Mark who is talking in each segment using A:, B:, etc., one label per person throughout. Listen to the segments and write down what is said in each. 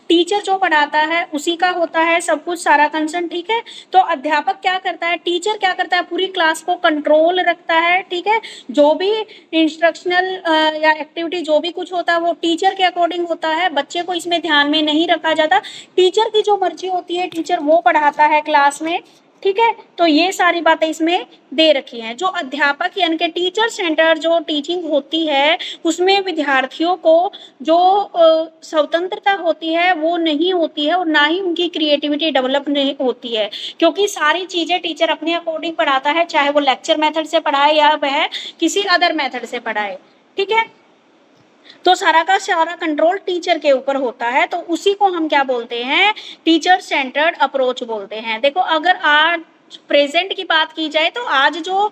A: Teacher जो पढ़ाता है उसी का होता है सब कुछ, सारा कंसर्न, ठीक है। तो अध्यापक क्या करता है, टीचर क्या करता है, पूरी क्लास को कंट्रोल रखता है, ठीक है। जो भी इंस्ट्रक्शनल या एक्टिविटी जो भी कुछ होता है वो टीचर के अकॉर्डिंग होता है, बच्चे को इसमें ध्यान में नहीं रखा जाता। टीचर की जो मर्जी होती है टीचर वो पढ़ाता है क्लास में, ठीक है। तो ये सारी बातें इसमें दे रखी हैं। जो अध्यापक यानी कि टीचर सेंटर जो टीचिंग होती है उसमें विद्यार्थियों को जो स्वतंत्रता होती है वो नहीं होती है, और ना ही उनकी क्रिएटिविटी डेवलप नहीं होती है, क्योंकि सारी चीजें टीचर अपने अकॉर्डिंग पढ़ाता है, चाहे वो लेक्चर मेथड से पढ़ाए या वह किसी अदर मेथड से पढ़ाए, ठीक है। तो सारा का सारा कंट्रोल टीचर के ऊपर होता है, तो उसी को हम क्या बोलते हैं, टीचर सेंटर्ड अप्रोच बोलते हैं। देखो अगर आज प्रेजेंट की बात की जाए तो आज जो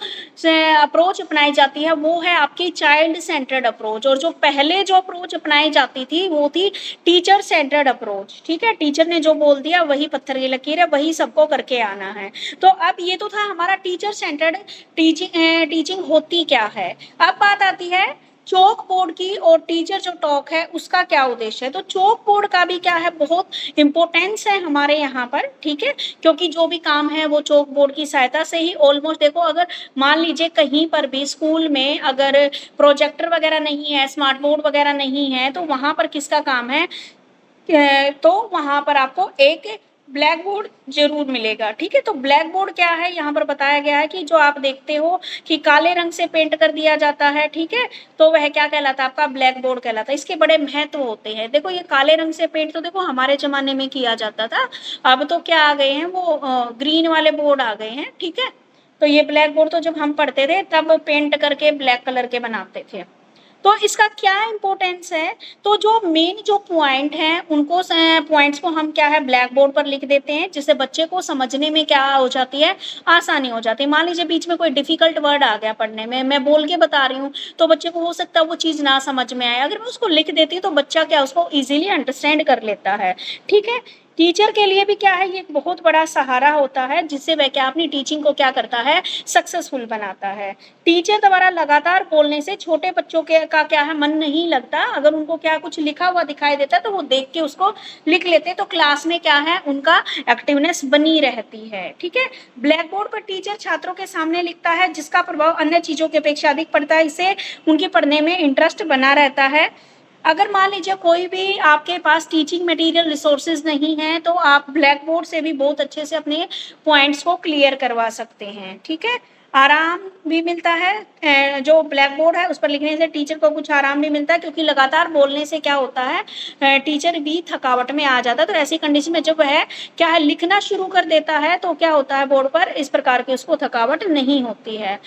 A: अप्रोच अपनाई जाती है वो है आपकी चाइल्ड सेंटर्ड अप्रोच, और जो पहले जो अप्रोच अपनाई जाती थी वो थी टीचर सेंटर्ड अप्रोच, ठीक है। टीचर ने जो बोल दिया वही पत्थर की लकीर है, वही सबको करके आना है। तो अब ये तो था हमारा टीचर सेंटर्ड टीचिंग होती क्या है। अब बात आती है चौक बोर्ड की, और टीचर जो टॉक है उसका क्या उद्देश्य है। तो चौक बोर्ड का भी क्या है, बहुत इंपॉर्टेंस है हमारे यहाँ पर, ठीक है, क्योंकि जो भी काम है वो चौक बोर्ड की सहायता से ही ऑलमोस्ट। देखो अगर मान लीजिए कहीं पर भी स्कूल में अगर प्रोजेक्टर वगैरह नहीं है, स्मार्ट बोर्ड वगैरह नहीं है, तो वहां पर किसका काम है, तो वहां पर आपको एक ब्लैक बोर्ड जरूर मिलेगा, ठीक है। तो ब्लैक बोर्ड क्या है, यहाँ पर बताया गया है कि जो आप देखते हो कि काले रंग से पेंट कर दिया जाता है, ठीक है, तो वह क्या कहलाता है, आपका ब्लैक बोर्ड कहलाता है। इसके बड़े महत्व होते हैं। देखो ये काले रंग से पेंट तो देखो हमारे जमाने में किया जाता था, अब तो क्या आ गए हैं, वो ग्रीन वाले बोर्ड आ गए हैं, ठीक है। तो ये ब्लैक बोर्ड तो जब हम पढ़ते थे तब पेंट करके ब्लैक कलर के बनाते थे। तो इसका क्या इंपॉर्टेंस है, तो जो मेन जो पॉइंट है उनको पॉइंट्स को हम क्या है ब्लैक बोर्ड पर लिख देते हैं, जिससे बच्चे को समझने में क्या हो जाती है, आसानी हो जाती है। मान लीजिए बीच में कोई डिफिकल्ट वर्ड आ गया पढ़ने में, मैं बोल के बता रही हूँ तो बच्चे को हो सकता है वो चीज ना समझ में आए, अगर मैं उसको लिख देती हूँ तो बच्चा क्या उसको इजीली अंडरस्टैंड कर लेता है, ठीक है। टीचर के लिए भी क्या है, ये एक बहुत बड़ा सहारा होता है, जिससे वह क्या अपनी टीचिंग को क्या करता है, सक्सेसफुल बनाता है। टीचर द्वारा लगातार बोलने से छोटे बच्चों के का क्या है, मन नहीं लगता। अगर उनको क्या कुछ लिखा हुआ दिखाई देता है तो वो देख के उसको लिख लेते, तो क्लास में क्या है उनका एक्टिवनेस बनी रहती है, ठीक है। ब्लैक बोर्ड पर टीचर छात्रों के सामने लिखता है, जिसका प्रभाव अन्य चीजों की अपेक्षा अधिक पड़ता है, इससे उनके पढ़ने में इंटरेस्ट बना रहता है। अगर मान लीजिए कोई भी आपके पास टीचिंग मटेरियल रिसोर्सेज नहीं है तो आप ब्लैक बोर्ड से भी बहुत अच्छे से अपने पॉइंट्स को क्लियर करवा सकते हैं, ठीक है। आराम भी मिलता है, जो ब्लैक बोर्ड है उस पर लिखने से टीचर को कुछ आराम भी मिलता है, क्योंकि लगातार बोलने से क्या होता है, टीचर भी थकावट में आ जाता है। तो ऐसी कंडीशन में जब वह क्या है लिखना शुरू कर देता है तो क्या होता है, बोर्ड पर इस प्रकार की उसको थकावट नहीं होती है।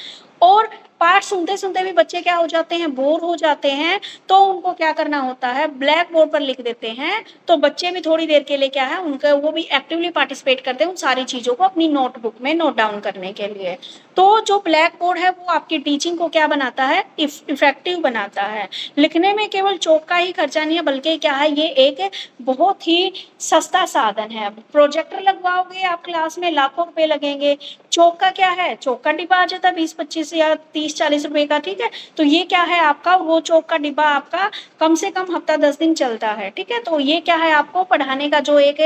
A: और पाठ सुनते सुनते भी बच्चे क्या हो जाते हैं, बोर हो जाते हैं, तो उनको क्या करना होता है, ब्लैक बोर्ड पर लिख देते हैं, तो बच्चे भी थोड़ी देर के लिए क्या है उनका वो भी एक्टिवली पार्टिसिपेट करते हैं उन सारी चीजों को अपनी नोटबुक में नोट डाउन करने के लिए। तो जो ब्लैक बोर्ड है वो आपकी टीचिंग को क्या बनाता है, इफेक्टिव बनाता है। लिखने में केवल चौक का ही खर्चा नहीं है, बल्कि क्या है ये एक बहुत ही सस्ता साधन है। प्रोजेक्टर लगवाओगे आप क्लास में लाखों रुपए लगेंगे, चौक का क्या है, चौक का डिब्बा आ जाता है 20-25 या 30-40 रुपए का, ठीक है। तो ये क्या है आपका, वो चौक का डिब्बा आपका कम से कम हफ्ता 10 दिन चलता है, ठीक है। तो ये क्या है आपको पढ़ाने का जो एक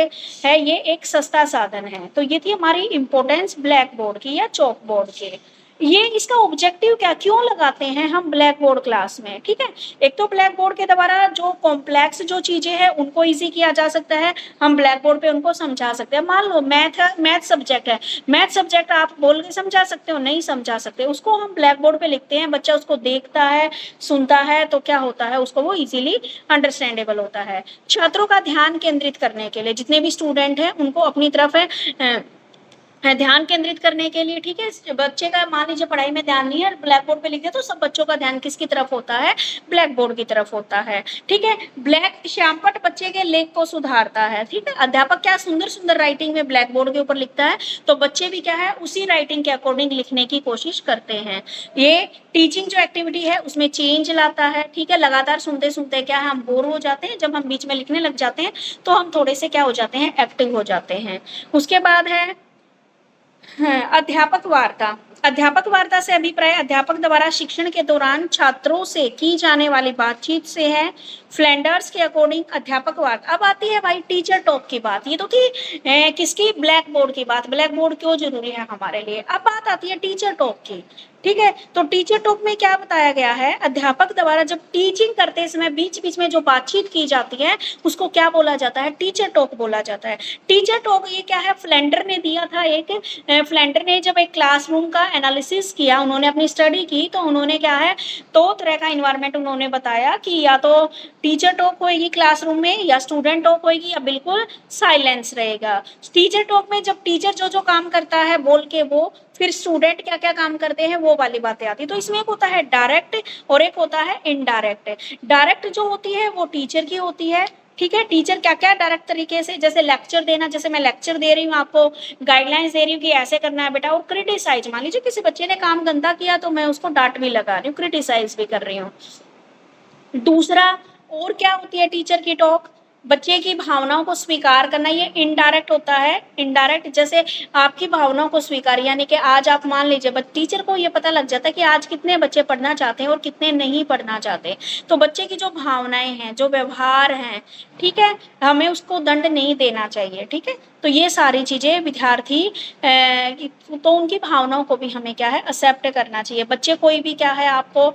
A: है ये एक सस्ता साधन है। तो ये थी हमारी इंपॉर्टेंस ब्लैक बोर्ड की या चौक बोर्ड की। ये इसका ऑब्जेक्टिव क्या, क्यों लगाते हैं हम ब्लैक बोर्ड क्लास में, ठीक है। एक तो ब्लैक बोर्ड के द्वारा जो कॉम्प्लेक्स जो चीजें हैं उनको इजी किया जा सकता है, हम ब्लैक बोर्ड पे उनको समझा सकते हैं। मान लो मैथ सब्जेक्ट है, मैथ सब्जेक्ट आप बोल के समझा सकते हो, नहीं समझा सकते, उसको हम ब्लैक बोर्ड पे लिखते हैं, बच्चा उसको देखता है सुनता है तो क्या होता है उसको वो इजीली अंडरस्टैंडेबल होता है। छात्रों का ध्यान केंद्रित करने के लिए जितने भी स्टूडेंट हैं उनको अपनी तरफ ध्यान केंद्रित करने के लिए, ठीक है। बच्चे का मान लीजिए पढ़ाई में ध्यान नहीं है, ब्लैक बोर्ड पे लिख दिया तो सब बच्चों का ध्यान किसकी तरफ होता है, ब्लैक बोर्ड की तरफ होता है, ठीक है। ब्लैक श्यामपट बच्चे के लेख को सुधारता है, ठीक है। अध्यापक क्या सुंदर सुंदर राइटिंग में ब्लैक बोर्ड के ऊपर लिखता है, तो बच्चे भी क्या है उसी राइटिंग के अकॉर्डिंग लिखने की कोशिश करते हैं। ये टीचिंग जो एक्टिविटी है उसमें चेंज लाता है, ठीक है। लगातार सुनते सुनते क्या है हम बोर हो जाते हैं, जब हम बीच में लिखने लग जाते हैं तो हम थोड़े से क्या हो जाते हैं, एक्टिव हो जाते हैं। उसके बाद है अध्यापक वार्ता। अध्यापक वार्ता से अभिप्राय अध्यापक द्वारा शिक्षण के दौरान छात्रों से की जाने वाली बातचीत से है। फ्लैंडर्स के अकॉर्डिंग अध्यापक वार्ता। अब आती है भाई टीचर टॉक की बात। ये तो कि किसकी, ब्लैक बोर्ड की बात। ब्लैक बोर्ड क्यों जरूरी है हमारे लिए। अब बात आती है टीचर टॉक की, ठीक है। तो टीचर टॉक में क्या बताया गया है, अध्यापक द्वारा जब टीचिंग करते समय बीच बीच में जो बातचीत की जाती है उसको क्या बोला जाता है, टीचर टॉक बोला जाता है। टीचर टॉक ये क्या है, फ्लेंडर ने दिया था एक, फ्लेंडर ने जब एक क्लासरूम का एनालिसिस किया, उन्होंने अपनी स्टडी की, तो उन्होंने क्या है, दो तरह का इन्वायरमेंट उन्होंने बताया कि या तो टीचर टॉक होएगी क्लासरूम में, या स्टूडेंट टॉक होएगी, या बिल्कुल साइलेंस रहेगा। टीचर टॉक में जब टीचर जो जो काम करता है बोल के वो, फिर स्टूडेंट क्या क्या काम करते हैं वो वाली बातें आती है। तो इसमें एक होता है डायरेक्ट और एक होता है इनडायरेक्ट। डायरेक्ट जो होती है वो टीचर की होती है, ठीक है। टीचर क्या क्या डायरेक्ट तरीके से, जैसे लेक्चर देना, जैसे मैं लेक्चर दे रही हूँ आपको, गाइडलाइंस दे रही हूँ कि ऐसे करना है बेटा। और क्रिटिसाइज, मान लीजिए किसी बच्चे ने काम गंदा किया तो मैं उसको डांट भी लगा रही हूँ, क्रिटिसाइज भी कर रही हूँ। दूसरा और क्या होती है टीचर की टॉक, बच्चे की भावनाओं को स्वीकार करना, ये इनडायरेक्ट होता है। इनडायरेक्ट जैसे आपकी भावनाओं को स्वीकार, यानी कि आज आप मान लीजिए टीचर को ये पता लग जाता है कि आज कितने बच्चे पढ़ना चाहते हैं और कितने नहीं पढ़ना चाहते, तो बच्चे की जो भावनाएं हैं, जो व्यवहार हैं, ठीक है, हमें उसको दंड नहीं देना चाहिए, ठीक है। तो ये सारी चीजें विद्यार्थी तो उनकी भावनाओं को भी हमें क्या है, एक्सेप्ट करना चाहिए। बच्चे कोई भी क्या है आपको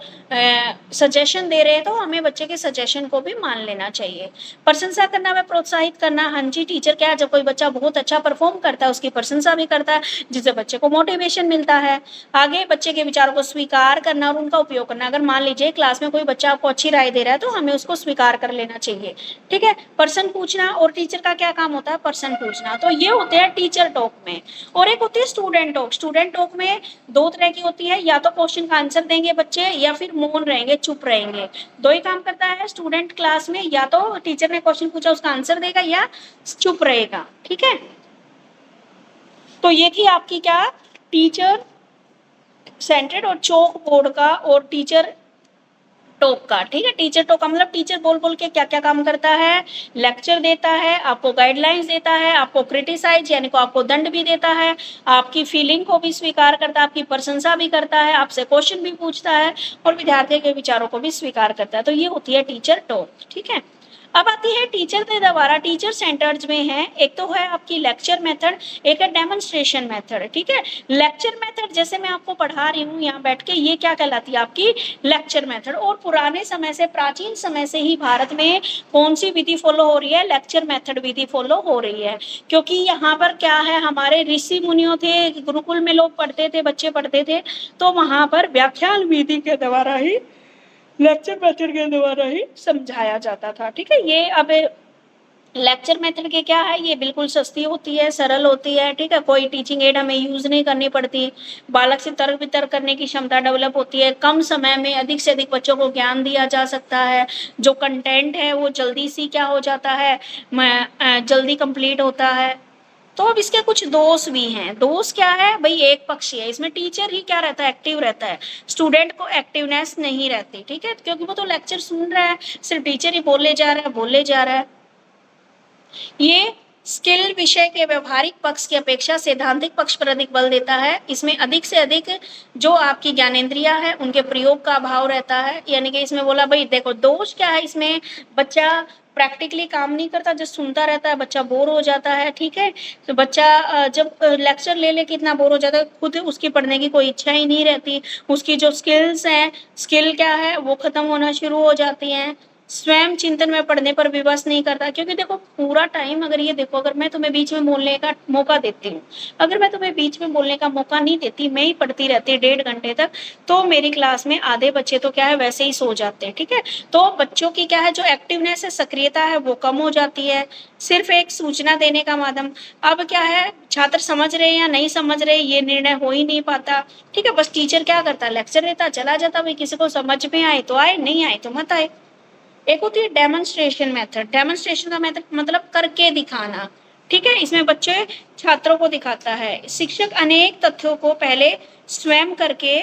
A: सजेशन दे रहे हैं तो हमें बच्चे के सजेशन को भी मान लेना चाहिए। प्रशंसा करना व प्रोत्साहित करना, हाँ जी, टीचर क्या है, जब कोई बच्चा बहुत अच्छा परफॉर्म करता है उसकी प्रशंसा भी करता है, जिससे बच्चे को मोटिवेशन मिलता है। आगे बच्चे के विचारों को स्वीकार करना और उनका उपयोग करना। अगर मान लीजिए क्लास में कोई बच्चा आपको अच्छी राय दे रहा है तो हमें उसको स्वीकार कर लेना चाहिए, ठीक है। प्रश्न पूछना, और टीचर का क्या काम होता है, प्रश्न पूछना। तो ये होते हैं टीचर टॉक में। और एक होती है स्टूडेंट टॉक। स्टूडेंट टॉक में दो तरह की होती है, या तो क्वेश्चन का आंसर देंगे बच्चे, या फिर मौन रहेंगे, चुप रहेंगे। दो ही काम करता है स्टूडेंट क्लास में, या तो टीचर ने क्वेश्चन पूछा उसका आंसर देगा, या चुप रहेगा, ठीक है। तो ये थी आपकी क्या, टीचर सेंटर्ड और चौक बोर्ड का और टीचर टॉक का, ठीक है। टीचर टॉक का मतलब टीचर बोल बोल के क्या क्या काम करता है, लेक्चर देता है, आपको गाइडलाइंस देता है, आपको क्रिटिसाइज यानी को आपको दंड भी देता है, आपकी फीलिंग को भी स्वीकार करता है, आपकी प्रशंसा भी करता है, आपसे क्वेश्चन भी पूछता है, और विद्यार्थी के विचारों को भी स्वीकार करता है। तो ये होती है टीचर टॉक, ठीक है। अब आती है टीचर के द्वारा, टीचर सेंटर्स में है, एक तो है आपकी लेक्चर मेथड, एक है डेमोन्स्ट्रेशन मेथड, ठीक है। लेक्चर मेथड जैसे मैं आपको पढ़ा रही हूँ यहाँ बैठ के, ये क्या कहलाती है आपकी लेक्चर मेथड। और पुराने समय से, प्राचीन समय से ही भारत में कौन सी विधि फॉलो हो रही है, लेक्चर मेथड विधि फॉलो हो रही है। क्योंकि यहाँ पर क्या है, हमारे ऋषि मुनियों थे, गुरुकुल में लोग पढ़ते थे, बच्चे पढ़ते थे, तो वहां पर व्याख्यान विधि के द्वारा ही, लेक्चर मेथड के द्वारा ही समझाया जाता था, ठीक है। ये अब लेक्चर मेथड के क्या है, ये बिल्कुल सस्ती होती है, सरल होती है, ठीक है। कोई टीचिंग एड हमें यूज नहीं करनी पड़ती, बालक से तर्क वितर्क करने की क्षमता डेवलप होती है, कम समय में अधिक से अधिक बच्चों को ज्ञान दिया जा सकता है, जो कंटेंट है वो जल्दी सी क्या हो जाता है, जल्दी कंप्लीट होता है। तो अब इसके कुछ दोष भी हैं। दोष क्या है भाई, एक पक्षी है, इसमें टीचर ही क्या रहता है, एक्टिव रहता है, स्टूडेंट को एक्टिवनेस नहीं रहती, ठीक है। क्योंकि वो तो लेक्चर सुन रहा है, सिर्फ टीचर ही बोले जा रहा है, बोले जा रहा है। ये स्किल विषय के व्यवहारिक पक्ष की अपेक्षा सैद्धांतिक पक्ष पर अधिक बल देता है। इसमें अधिक से अधिक जो आपकी ज्ञानेंद्रियां है उनके प्रयोग का अभाव रहता है। यानी कि इसमें बोला भाई देखो दोष क्या है, इसमें बच्चा प्रैक्टिकली काम नहीं करता, जो सुनता रहता है, बच्चा बोर हो जाता है, ठीक है। तो बच्चा जब लेक्चर ले लेके इतना बोर हो जाता है, खुद उसकी पढ़ने की कोई इच्छा ही नहीं रहती, उसकी जो स्किल्स हैं, स्किल क्या है वो खत्म होना शुरू हो जाती हैं, स्वयं चिंतन में पढ़ने पर विवश नहीं करता। क्योंकि देखो पूरा टाइम अगर ये देखो, अगर मैं तुम्हें बीच में बोलने का मौका देती हूँ, अगर मैं तुम्हें बीच में बोलने का मौका नहीं देती, मैं ही पढ़ती रहती 1.5 घंटे तक, तो मेरी क्लास में आधे बच्चे तो क्या है वैसे ही सो जाते हैं, ठीक है। तो बच्चों की क्या है, जो एक्टिवनेस है, सक्रियता है, वो कम हो जाती है, सिर्फ एक सूचना देने का माध्यम। अब क्या है, छात्र समझ रहे हैं या नहीं समझ रहे ये निर्णय हो ही नहीं पाता, ठीक है। बस टीचर क्या करता है, लेक्चर देता चला जाता, भाई किसी को समझ में आए तो आए, नहीं आए तो मत आए। एक होती है डेमोन्स्ट्रेशन मेथड। डेमोन्स्ट्रेशन का मेथड मतलब करके दिखाना, ठीक है। इसमें बच्चे छात्रों को दिखाता है, शिक्षक अनेक तथ्यों को पहले स्वयं करके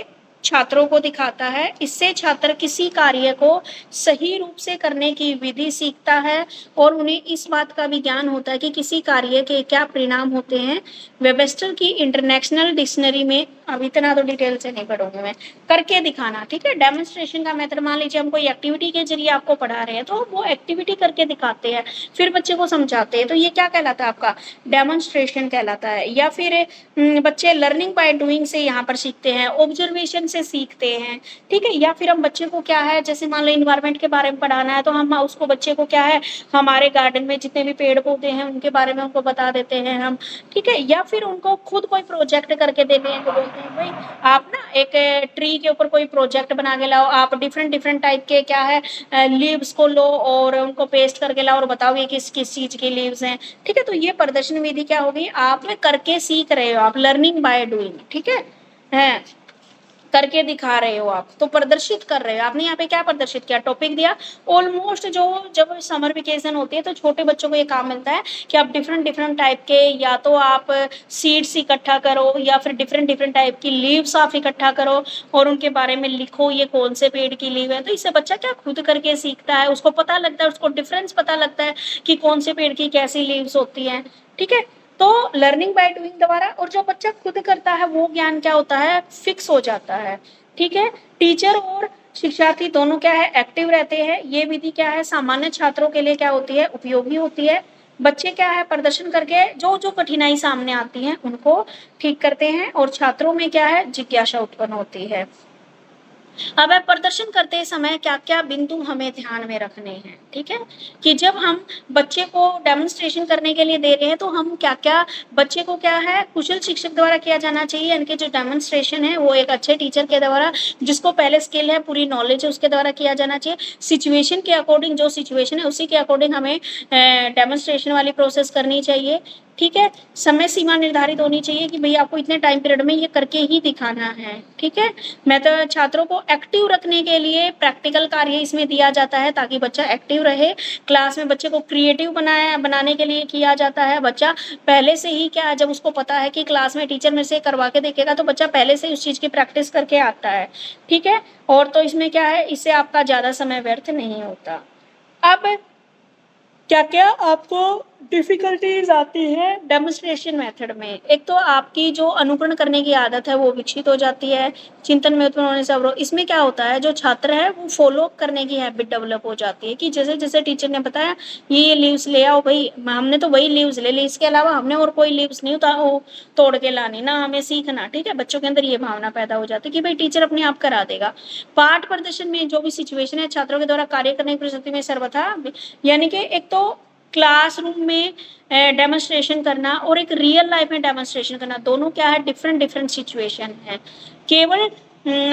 A: छात्रों को दिखाता है। इससे छात्र किसी कार्य को सही रूप से करने की विधि सीखता है और उन्हें इस बात का भी ज्ञान होता है कि किसी कार्य के क्या परिणाम होते हैं। वेबस्टर की इंटरनेशनल डिक्शनरी में, अब इतना तो डिटेल से नहीं पढ़ूंगी मैं, करके दिखाना, ठीक है। डेमोन्स्ट्रेशन का मेथड, मान लीजिए हम कोई एक्टिविटी के जरिए आपको पढ़ा रहे हैं तो वो एक्टिविटी करके दिखाते हैं, फिर बच्चे को समझाते हैं, तो ये क्या कहलाता है आपका डेमोन्स्ट्रेशन कहलाता है। या फिर बच्चे लर्निंग बाय डूइंग से यहाँ पर सीखते हैं, ऑब्जर्वेशन से सीखते हैं, ठीक है। या फिर हम बच्चे को क्या है, जैसे मान लो इन्वायरमेंट के बारे में पढ़ाना है तो हम उसको बच्चे को क्या है, हमारे गार्डन में जितने भी पेड़ पौधे हैं उनके बारे में उनको बता देते हैं हम, ठीक है। या फिर उनको खुद कोई प्रोजेक्ट करके देते हैं तो बोलते हैं भाई आप ना एक ट्री के ऊपर कोई प्रोजेक्ट बना के लाओ, आप डिफरेंट डिफरेंट टाइप के क्या है लीव्स को लो और उनको पेस्ट करके लाओ और बताओ ये किस किस चीज की लीव्स हैं, ठीक है। तो ये प्रदर्शन विधि क्या होगी, आप करके सीख रहे हो, आप लर्निंग बाय डूइंग, ठीक है, करके दिखा रहे हो आप, तो प्रदर्शित कर रहे हो। आपने यहाँ पे क्या प्रदर्शित किया, टॉपिक दिया। ऑलमोस्ट जो जब समर वेकेशन होती है तो छोटे बच्चों को ये काम मिलता है कि आप डिफरेंट डिफरेंट टाइप के, या तो आप सीड्स इकट्ठा करो या फिर डिफरेंट डिफरेंट टाइप की लीव्स आप इकट्ठा करो और उनके बारे में लिखो ये कौन से पेड़ की लीव है। तो इससे बच्चा क्या खुद करके सीखता है, उसको पता लगता है, उसको डिफरेंस पता लगता है कि कौन से पेड़ की कैसी लीव्स होती हैं, ठीक है। तो लर्निंग बाय डूइंग द्वारा, और जो बच्चा खुद करता है वो ज्ञान क्या होता है, फिक्स हो जाता है, ठीक है। टीचर और शिक्षार्थी दोनों क्या है, एक्टिव रहते हैं। ये विधि क्या है, सामान्य छात्रों के लिए क्या होती है, उपयोगी होती है। बच्चे क्या है, प्रदर्शन करके जो जो कठिनाई सामने आती है उनको ठीक करते हैं और छात्रों में क्या है, जिज्ञासा उत्पन्न होती है। अब प्रदर्शन करते समय क्या क्या बिंदु हमें ध्यान में रखने हैं, ठीक है, कि जब हम बच्चे को डेमोन्स्ट्रेशन करने के लिए दे रहे हैं तो हम क्या क्या, बच्चे को क्या है कुशल शिक्षक द्वारा किया जाना चाहिए। इनके जो डेमोन्स्ट्रेशन है वो एक अच्छे टीचर के द्वारा, जिसको पहले स्किल है, पूरी नॉलेज है, उसके द्वारा किया जाना चाहिए। सिचुएशन के अकॉर्डिंग, जो सिचुएशन है उसी के अकॉर्डिंग हमें डेमोन्स्ट्रेशन वाली प्रोसेस करनी चाहिए, ठीक है। समय सीमा निर्धारित होनी चाहिए कि भाई आपको इतने टाइम पीरियड में ये करके ही दिखाना है, ठीक है। मैं तो छात्रों को एक्टिव रखने के लिए प्रैक्टिकल कार्य इसमें दिया जाता है ताकि बच्चा एक्टिव रहे। क्लास में बच्चे को क्रिएटिव बनाने के लिए किया जाता है। बच्चा पहले से ही क्या है, जब उसको पता है कि क्लास में टीचर में से करवा के देखेगा तो बच्चा पहले से उस चीज की प्रैक्टिस करके आता है, ठीक है। और तो इसमें क्या है, इससे आपका ज्यादा समय व्यर्थ नहीं होता। अब क्या क्या आपको डिफिकल्टीज आती है डेमोन्स्ट्रेशन मेथड में, एक तो आपकी जो अनुकरण करने की आदत है वो विकसित हो जाती है, चिंतन में उत्पन्न होने से अवरोध। इसमें क्या होता है, जो छात्र है वो फॉलो करने की हैबिट डेवलप हो जाती है कि जैसे जैसे टीचर ने बताया ये लीव्स ले आओ भाई, हमने तो वही लीव्स ले ली, इसके अलावा हमने और कोई लीव्स नहीं तोड़ के लानी ना, हमें सीखना, ठीक है। बच्चों के अंदर ये भावना पैदा हो जाती है कि भाई टीचर अपने आप करा देगा। पाठ प्रदर्शन में जो भी सिचुएशन है छात्रों के द्वारा कार्य करने की परिस्थिति में सर्वथा, यानी कि एक तो क्लासरूम में डेमोन्स्ट्रेशन करना और एक रियल लाइफ में डेमोन्स्ट्रेशन करना, दोनों क्या है, डिफरेंट डिफरेंट सिचुएशन है। केवल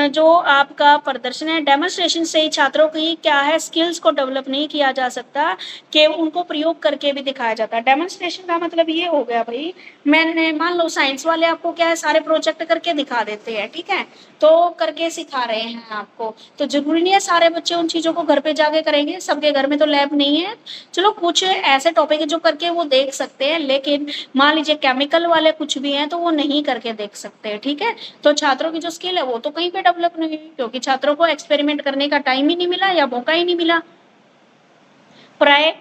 A: जो आपका प्रदर्शन है, डेमोन्स्ट्रेशन से ही छात्रों की क्या है, स्किल्स को डेवलप नहीं किया जा सकता, केवल उनको प्रयोग करके भी दिखाया जाता है। डेमोन्स्ट्रेशन का मतलब ये हो गया भाई, मैंने मान लो साइंस वाले आपको क्या है, सारे प्रोजेक्ट करके दिखा देते हैं, ठीक है, तो करके सिखा रहे हैं आपको, तो जरूरी नहीं है सारे बच्चे उन चीजों को घर पे जाके करेंगे, सबके घर में तो लैब नहीं है। चलो कुछ ऐसे टॉपिक है जो करके वो देख सकते हैं, लेकिन मान लीजिए केमिकल वाले कुछ भी हैं तो वो नहीं करके देख सकते, ठीक है। तो छात्रों की जो स्किल है वो तो कहीं पे डेवलप नहीं हुई, क्योंकि छात्रों को एक्सपेरिमेंट करने का टाइम ही नहीं मिला या मौका ही नहीं मिला। प्राय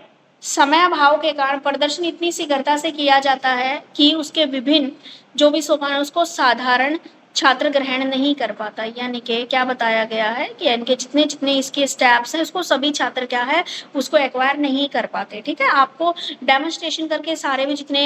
A: समय अभाव के कारण प्रदर्शन इतनी शीघ्रता से किया जाता है कि उसके विभिन्न जो भी सोपान है उसको साधारण छात्र ग्रहण नहीं कर पाता। यानी कि क्या बताया गया है कि इनके जितने जितने इसके स्टेप्स हैं उसको सभी छात्र क्या है, उसको एक्वायर नहीं कर पाते, ठीक है। आपको डेमोन्स्ट्रेशन करके सारे भी जितने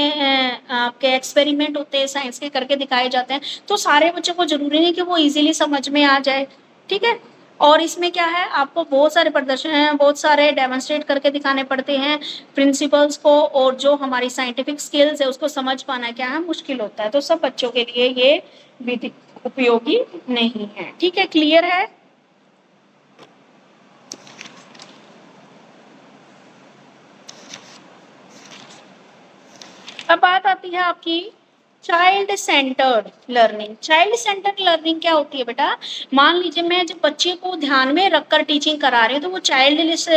A: आपके एक्सपेरिमेंट होते हैं साइंस के करके दिखाए जाते हैं, तो सारे बच्चों को जरूरी नहीं कि वो इजीली समझ में आ जाए, ठीक है। और इसमें क्या है, आपको बहुत सारे प्रदर्शन हैं, बहुत सारे डेमोन्स्ट्रेट करके दिखाने पड़ते हैं प्रिंसिपल्स को, और जो हमारी साइंटिफिक स्किल्स है उसको समझ पाना क्या है, मुश्किल होता है। तो सब बच्चों के लिए ये विधि उपयोगी नहीं है, ठीक है, क्लियर है। अब बात आती है आपकी child centred learning. Child centred learning क्या होती है बेटा, मान लीजिए मैं जब बच्चे को ध्यान में रखकर टीचिंग करा रही हूँ तो वो चाइल्डलेस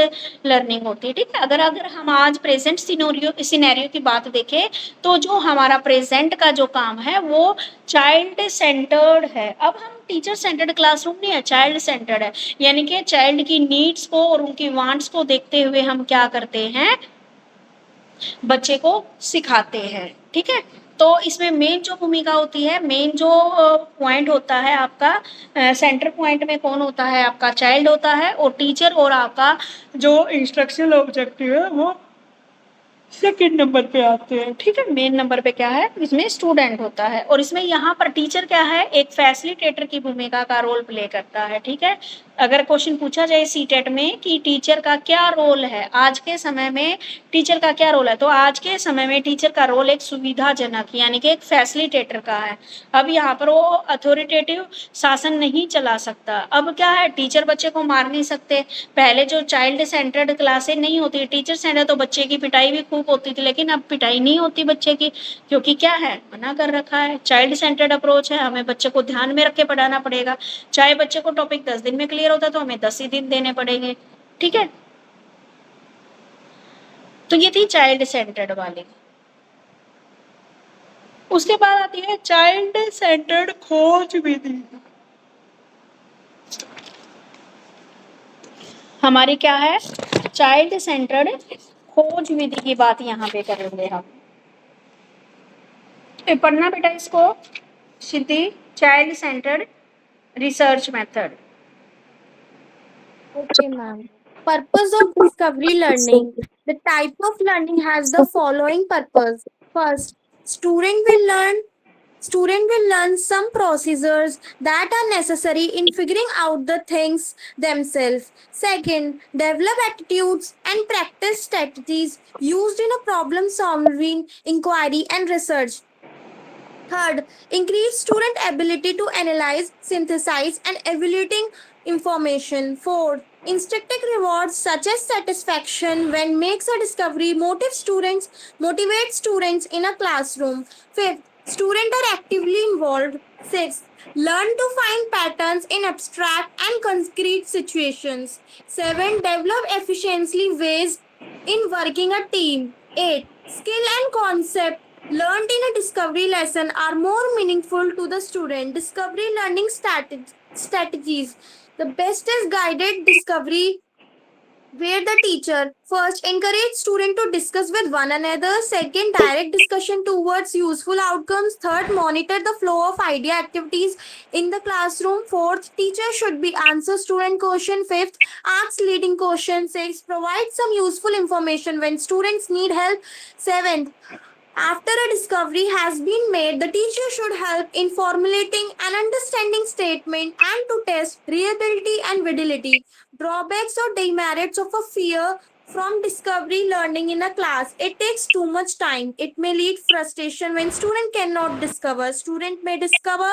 A: लर्निंग होती है, ठीक है। अगर हम आज प्रेजेंट सिनेरियो की बात देखें तो जो हमारा प्रेजेंट का जो काम है वो चाइल्ड सेंटर्ड है। अब हम टीचर सेंटर्ड क्लासरूम नहीं है, चाइल्ड सेंटर्ड है। यानी कि चाइल्ड की नीड्स को और उनकी वांट्स को देखते हुए हम क्या करते हैं, बच्चे को सिखाते हैं। ठीक है, तो इसमें मेन जो भूमिका होती है, मेन जो पॉइंट होता है आपका, सेंटर पॉइंट में कौन होता है, आपका चाइल्ड होता है, और टीचर और आपका जो इंस्ट्रक्शनल ऑब्जेक्टिव है वो सेकंड नंबर पे आते हैं। ठीक है, मेन नंबर पे क्या है, इसमें स्टूडेंट होता है। और इसमें यहाँ पर टीचर क्या है, एक फैसिलिटेटर की भूमिका का रोल प्ले करता है। ठीक है, अगर क्वेश्चन पूछा जाए सीटेट में कि टीचर का क्या रोल है आज के समय में, टीचर का क्या रोल है, तो आज के समय में टीचर का रोल एक सुविधाजनक यानी कि एक फैसिलिटेटर का है। अब यहाँ पर वो अथॉरिटेटिव शासन नहीं चला सकता। अब क्या है, टीचर बच्चे को मार नहीं सकते। पहले जो चाइल्ड सेंटर्ड क्लासेस नहीं होती, टीचर सेंटर्ड, तो बच्चे की पिटाई भी खूब होती थी, लेकिन अब पिटाई नहीं होती बच्चे की, क्योंकि क्या है, मना कर रखा है। चाइल्ड सेंटर्ड अप्रोच है, हमें बच्चे को ध्यान में रख के पढ़ाना पड़ेगा। चाहे बच्चे को टॉपिक 10 दिन में क्लियर होता तो हमें 10 ही दिन देने पड़ेंगे। ठीक है, तो ये थी चाइल्ड सेंटर्ड वाली। उसके बाद आती है चाइल्ड सेंटर्ड खोज विधि। हमारी क्या है, चाइल्ड सेंटर्ड खोज विधि की बात यहाँ पे करेंगे हम। पढ़ना बेटा इसको, Siddhi, child centred research method.
B: Okay, ma'am. Purpose of discovery learning. The type of learning has the following purpose. First, student will learn some procedures that are necessary in figuring out the things themselves. Second, develop attitudes and practice strategies used in a problem solving, inquiry, and research. Third, increase student ability to analyze, synthesize, and evaluating information. Fourth, instructive rewards such as satisfaction when makes a discovery motivate students in a classroom. Fifth, students are actively involved. Sixth, learn to find patterns in abstract and concrete situations. Seven, develop efficiently ways in working a team. Eight, skill and concept learned in a discovery lesson are more meaningful to the student. Discovery learning strategies. The best is guided discovery where the teacher first encourage student to discuss with one another, second direct discussion towards useful outcomes, third monitor the flow of idea activities in the classroom, fourth teacher should be answer student question, fifth ask leading question, sixth provide some useful information when students need help, seventh after a discovery has been made, the teacher should help in formulating an understanding statement and to test reliability and validity. Drawbacks or demerits of a fear from discovery learning in a class. It takes too much time. It may lead frustration when student cannot discover. Student may discover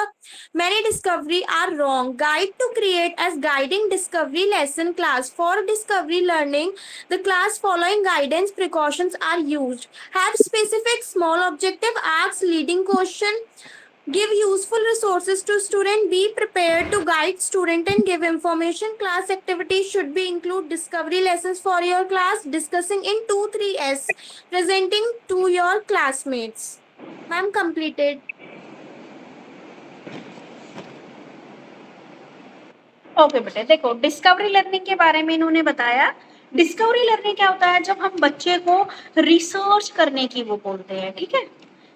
B: many discovery are wrong. Guide to create as guiding discovery lesson class. For discovery learning, the class following guidance precautions are used. Have specific small objective, ask leading question, give useful resources to student, be prepared to guide student and give information. Class activities should be include discovery lessons for your class, discussing in 2-3s, presenting to your classmates. Ma'am, completed.
A: Okay बेटे, देखो discovery learning के बारे में इन्होंने बताया। Discovery learning क्या होता है, जब हम बच्चे को रिसर्च करने की वो बोलते हैं। ठीक है,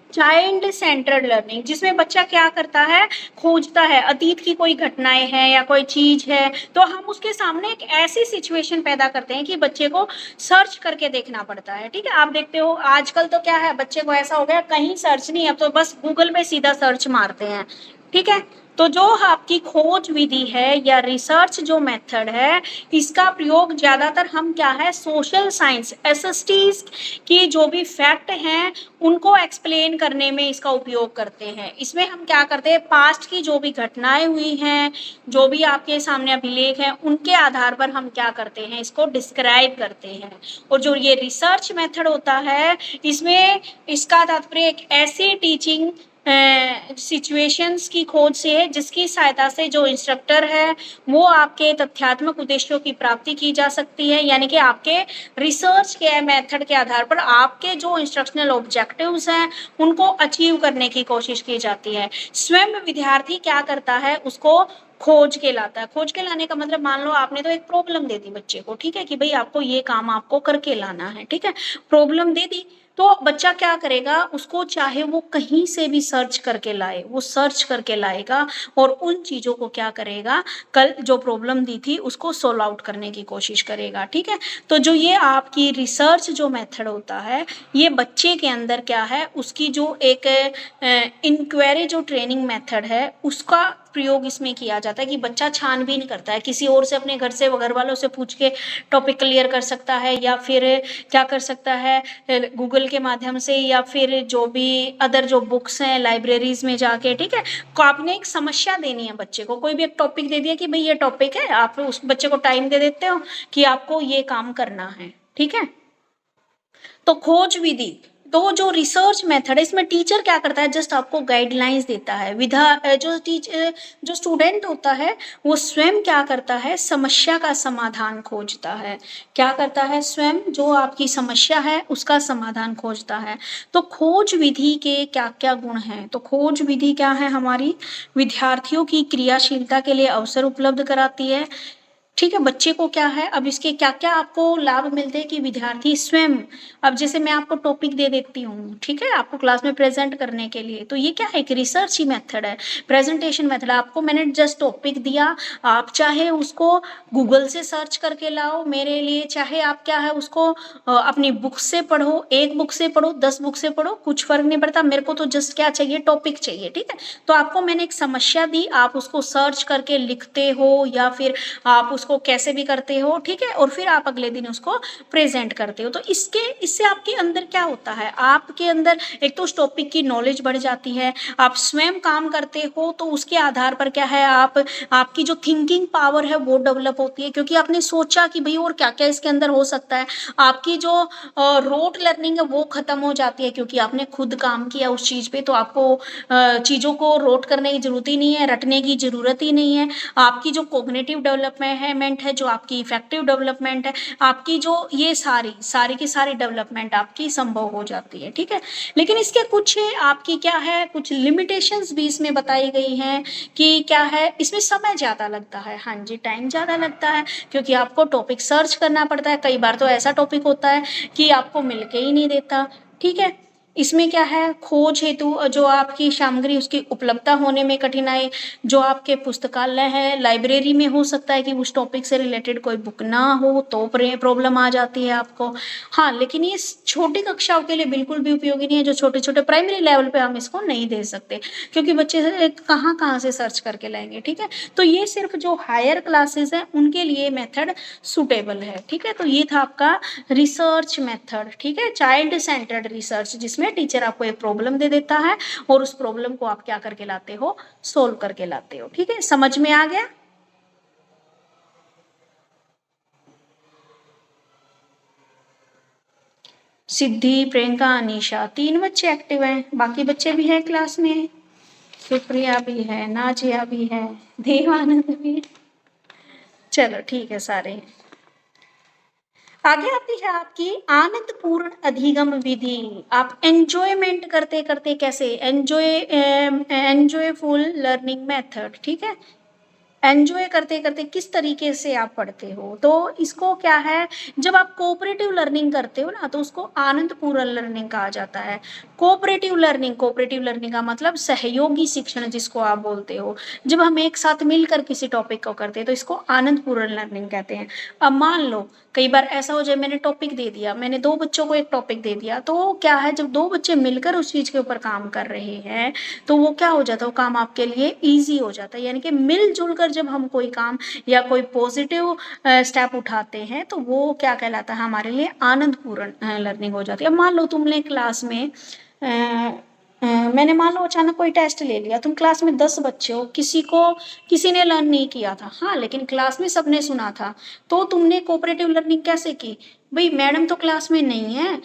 A: चाइल्ड सेंटर्ड लर्निंग, जिसमें बच्चा क्या करता है, खोजता है, अतीत की कोई घटनाएं हैं या कोई चीज है, तो हम उसके सामने एक ऐसी सिचुएशन पैदा करते हैं कि बच्चे को सर्च करके देखना पड़ता है। ठीक है, आप देखते हो आजकल तो क्या है, बच्चे को ऐसा हो गया कहीं सर्च नहीं, अब तो बस गूगल में सीधा सर्च मारते हैं। ठीक है, तो जो आपकी खोज विधि है या रिसर्च जो मेथड है, इसका प्रयोग ज्यादातर हम क्या है, सोशल साइंस एसएसटीज की जो भी फैक्ट हैं उनको एक्सप्लेन करने में इसका उपयोग करते हैं। इसमें हम क्या करते हैं, पास्ट की जो भी घटनाएं हुई हैं, जो भी आपके सामने अभिलेख हैं, उनके आधार पर हम क्या करते हैं, इसको डिस्क्राइब करते हैं। और जो ये रिसर्च मेथड होता है, इसमें इसका तात्पर्य एक ऐसी टीचिंग सिचुएशंस की खोज से है, जिसकी सहायता से जो इंस्ट्रक्टर है वो आपके तथ्यात्मक उद्देश्यों की प्राप्ति की जा सकती है, यानी कि आपके रिसर्च के मेथड के आधार पर आपके जो इंस्ट्रक्शनल ऑब्जेक्टिव्स हैं उनको अचीव करने की कोशिश की जाती है। स्वयं विद्यार्थी क्या करता है, उसको खोज के लाता है। खोज के लाने का मतलब, मान लो आपने तो एक प्रॉब्लम दे दी बच्चे को, ठीक है, कि भाई आपको ये काम आपको करके लाना है, ठीक है, प्रॉब्लम दे दी, तो बच्चा क्या करेगा, उसको चाहे वो कहीं से भी सर्च करके लाए, वो सर्च करके लाएगा और उन चीजों को क्या करेगा, कल जो प्रॉब्लम दी थी उसको सोल्व आउट करने की कोशिश करेगा, ठीक है। तो जो ये आपकी रिसर्च जो मेथड होता है, ये बच्चे के अंदर क्या है, उसकी जो एक इंक्वायरी जो ट्रेनिंग मेथड है उसका प्रयोग इसमें किया जाता है कि बच्चा छानबीन करता है, किसी और से, अपने घर से, घर वालों से पूछ के टॉपिक क्लियर कर सकता है, या फिर क्या कर सकता है, गूगल के माध्यम से, या फिर जो भी अदर जो बुक्स हैं लाइब्रेरीज में जाके, ठीक है। को आपने एक समस्या देनी है बच्चे को, कोई भी एक टॉपिक दे दिया कि भाई ये टॉपिक है, आप उस बच्चे को टाइम दे देते हो कि आपको ये काम करना है, ठीक है। तो खोज विधि, तो जो रिसर्च मेथड है इसमें टीचर क्या करता है, जस्ट आपको गाइडलाइंस देता है। जो स्टूडेंट होता है वो स्वयं क्या करता है, समस्या का समाधान खोजता है। क्या करता है, स्वयं जो आपकी समस्या है उसका समाधान खोजता है। तो खोज विधि के क्या क्या गुण हैं, तो खोज विधि क्या है, हमारी विद्यार्थियों की क्रियाशीलता के लिए अवसर उपलब्ध कराती है, ठीक है। बच्चे को क्या है, अब इसके क्या क्या आपको लाभ मिलते हैं कि विद्यार्थी स्वयं, अब जैसे मैं आपको टॉपिक दे देती हूँ, ठीक है, आपको क्लास में प्रेजेंट करने के लिए, तो ये क्या है, एक रिसर्च ही मेथड है, प्रेजेंटेशन मेथड। आपको मैंने जस्ट टॉपिक दिया, आप चाहे उसको गूगल से सर्च करके लाओ मेरे लिए, चाहे आप क्या है उसको अपनी बुक से पढ़ो, एक बुक से पढ़ो, 10 बुक से पढ़ो, कुछ फर्क नहीं पड़ता, मेरे को तो जस्ट क्या चाहिए, टॉपिक चाहिए, ठीक है। तो आपको मैंने एक समस्या दी, आप उसको सर्च करके लिखते हो या फिर आप उसको कैसे भी करते हो, ठीक है, और फिर आप अगले दिन उसको प्रेजेंट करते हो। तो इससे आपके अंदर क्या होता है, आपके अंदर एक तो उस टॉपिक की नॉलेज बढ़ जाती है, आप स्वयं काम करते हो तो उसके आधार पर क्या है, आपकी जो थिंकिंग पावर है वो डेवलप होती है, क्योंकि आपने सोचा कि भाई और क्या क्या इसके अंदर हो सकता है। आपकी जो रोट लर्निंग है वो खत्म हो जाती है, क्योंकि आपने खुद काम किया उस चीज पे, तो आपको चीजों को रोट करने की जरूरत ही नहीं है, रटने की जरूरत ही नहीं है। आपकी जो कॉग्निटिव डेवलपमेंट है, जो आपकी इफेक्टिव डेवलपमेंट है, आपकी जो ये सारी की सारी डेवलपमेंट आपकी संभव हो जाती है, ठीक है। लेकिन इसके कुछ आपकी क्या है, कुछ लिमिटेशंस भी इसमें बताई गई हैं कि क्या है, इसमें समय ज़्यादा लगता है, हाँ जी, टाइम ज़्यादा लगता है, क्योंकि आपको टॉपिक सर्च करना पड़ता है। कई बार तो ऐसा टॉपिक होता है कि आपको मिल के ही नहीं देता, ठीक है। इसमें क्या है, खोज हेतु जो आपकी सामग्री उसकी उपलब्धता होने में कठिनाई, जो आपके पुस्तकालय है, लाइब्रेरी में हो सकता है कि उस टॉपिक से रिलेटेड कोई बुक ना हो तो प्रॉब्लम आ जाती है आपको। हाँ, लेकिन ये छोटी कक्षाओं के लिए बिल्कुल भी उपयोगी नहीं है, जो छोटे छोटे प्राइमरी लेवल पे हम इसको नहीं दे सकते, क्योंकि बच्चे कहाँ कहाँ से सर्च करके लाएंगे, ठीक है। तो ये सिर्फ जो हायर क्लासेस हैं उनके लिए मेथड सुटेबल है, ठीक है। तो ये था आपका रिसर्च मेथड, ठीक है, चाइल्ड सेंटर्ड रिसर्च, जिसमें टीचर आपको एक प्रॉब्लम दे देता है और उस प्रॉब्लम को आप क्या करके लाते हो, सोल्व करके लाते हो, ठीक है। समझ में आ गया? सिद्धि, प्रियंका, अनीशा, 3 बच्चे एक्टिव हैं, बाकी बच्चे भी हैं क्लास में, सुप्रिया भी है, नाजिया भी है, देवानंद भी है। चलो ठीक है, सारे आगे आती है आपकी आनंदपूर्ण अधिगम विधि। आप एंजॉयमेंट करते करते कैसे, एंजॉयफुल लर्निंग मेथड, ठीक है। एंजॉय करते करते किस तरीके से आप पढ़ते हो, तो इसको क्या है, जब आप कोऑपरेटिव लर्निंग करते हो ना तो उसको आनंदपूर्ण लर्निंग कहा जाता है। कोऑपरेटिव लर्निंग का मतलब सहयोगी शिक्षण जिसको आप बोलते हो, जब हम एक साथ मिलकर किसी टॉपिक को करते हैं तो इसको आनंदपूर्ण लर्निंग कहते हैं। अब मान लो कई बार ऐसा हो जाए, मैंने टॉपिक दे दिया, मैंने 2 बच्चों को एक टॉपिक दे दिया, तो क्या है, जब 2 बच्चे मिलकर उस चीज के ऊपर काम कर रहे हैं तो वो क्या हो जाता है, वो काम आपके लिए ईजी हो जाता है। यानी कि मिलजुल कर जब हम कोई काम या कोई पॉजिटिव स्टेप उठाते हैं तो वो क्या कहलाता है, हमारे लिए आनंदपूर्ण लर्निंग हो जाती है। अब मान लो तुमने क्लास में मैंने मान लो अचानक कोई टेस्ट ले लिया, तुम क्लास में 10 बच्चे हो, किसी ने लर्न नहीं किया था, हाँ, लेकिन क्लास में सबने सुना था, तो तुमने कोऑपरेटिव लर्निंग कैसे की, भाई मैडम तो क्लास में नहीं है,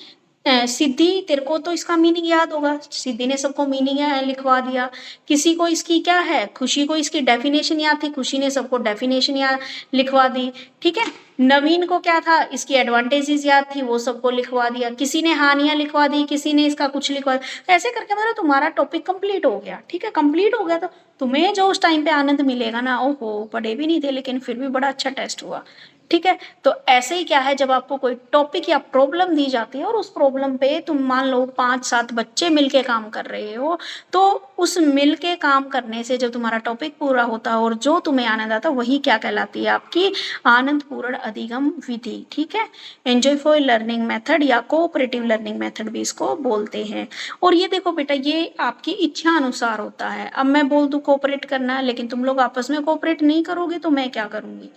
A: सिद्धि, तेरे को तो इसका मीनिंग याद होगा, सिद्धि ने सबको मीनिंग लिखवा दिया। किसी को इसकी क्या है, खुशी को इसकी डेफिनेशन याद थी, खुशी ने सबको डेफिनेशन याद लिखवा दी, ठीक है। नवीन को क्या था, इसकी एडवांटेजेस याद थी, वो सबको लिखवा दिया। किसी ने हानियां लिखवा दी, किसी ने इसका कुछ लिखवा दिया। ऐसे करके मतलब तुम्हारा टॉपिक कंप्लीट हो गया, ठीक है। कंप्लीट हो गया तो तुम्हें जो उस टाइम पे आनंद मिलेगा ना, ओहो पढ़े भी नहीं थे लेकिन फिर भी बड़ा अच्छा टेस्ट हुआ, ठीक है। तो ऐसे ही क्या है, जब आपको कोई टॉपिक या प्रॉब्लम दी जाती है और उस प्रॉब्लम पे तुम मान लो 5-7 बच्चे मिलके काम कर रहे हो, तो उस मिलके काम करने से जब तुम्हारा टॉपिक पूरा होता है और जो तुम्हें आनंद आता है, वही क्या कहलाती है, आपकी आनंद पूर्ण अधिगम विधि, ठीक है। एंजॉयफुल लर्निंग मेथड या कोऑपरेटिव लर्निंग मेथड भी इसको बोलते हैं। और ये देखो बेटा, ये आपकी इच्छा अनुसार होता है। अब मैं बोल दूं कोऑपरेट करना है, लेकिन तुम लोग आपस में कोऑपरेट नहीं करोगे तो मैं क्या करूंगी,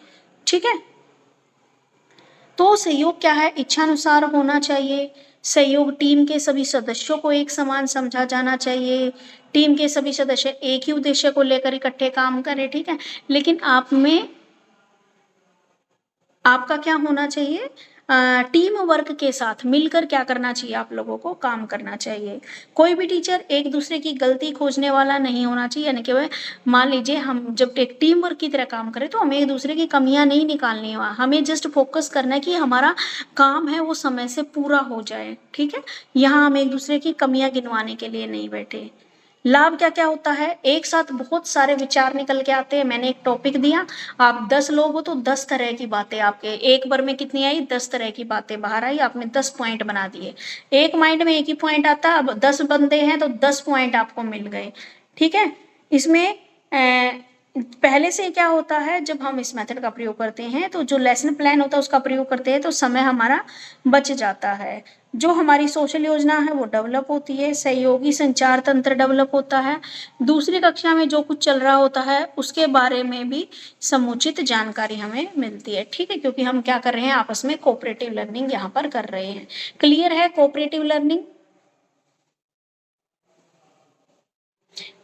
A: ठीक है। तो सहयोग क्या है, इच्छानुसार होना चाहिए। सहयोग टीम के सभी सदस्यों को एक समान समझा जाना चाहिए। टीम के सभी सदस्य एक ही उद्देश्य को लेकर इकट्ठे काम करें, ठीक है। लेकिन आप में आपका क्या होना चाहिए, टीम वर्क के साथ मिलकर क्या करना चाहिए, आप लोगों को काम करना चाहिए। कोई भी टीचर एक दूसरे की गलती खोजने वाला नहीं होना चाहिए, यानी कि वह मान लीजिए हम जब एक टीम वर्क की तरह काम करें तो हमें एक दूसरे की कमियां नहीं निकालनी है, हमें जस्ट फोकस करना है कि हमारा काम है वो समय से पूरा हो जाए, ठीक है। यहाँ हम एक दूसरे की कमियां गिनवाने के लिए नहीं बैठे। लाभ क्या क्या होता है, एक साथ बहुत सारे विचार निकल के आते हैं। मैंने एक टॉपिक दिया, आप 10 लोग हो तो 10 तरह की बातें आपके एक बार में कितनी आई, 10 तरह की बातें बाहर आई, आपने 10 पॉइंट बना दिए। एक माइंड में एक ही पॉइंट आता, अब 10 बंदे हैं तो 10 पॉइंट आपको मिल गए, ठीक है। इसमें पहले से क्या होता है, जब हम इस मेथड का प्रयोग करते हैं तो जो लेसन प्लान होता है उसका प्रयोग करते हैं तो समय हमारा बच जाता है। जो हमारी सोशल योजना है वो डेवलप होती है, सहयोगी संचार तंत्र डेवलप होता है। दूसरी कक्षा में जो कुछ चल रहा होता है उसके बारे में भी समुचित जानकारी हमें मिलती है, ठीक है, क्योंकि हम क्या कर रहे हैं, आपस में कोऑपरेटिव लर्निंग यहाँ पर कर रहे हैं। क्लियर है कोऑपरेटिव लर्निंग,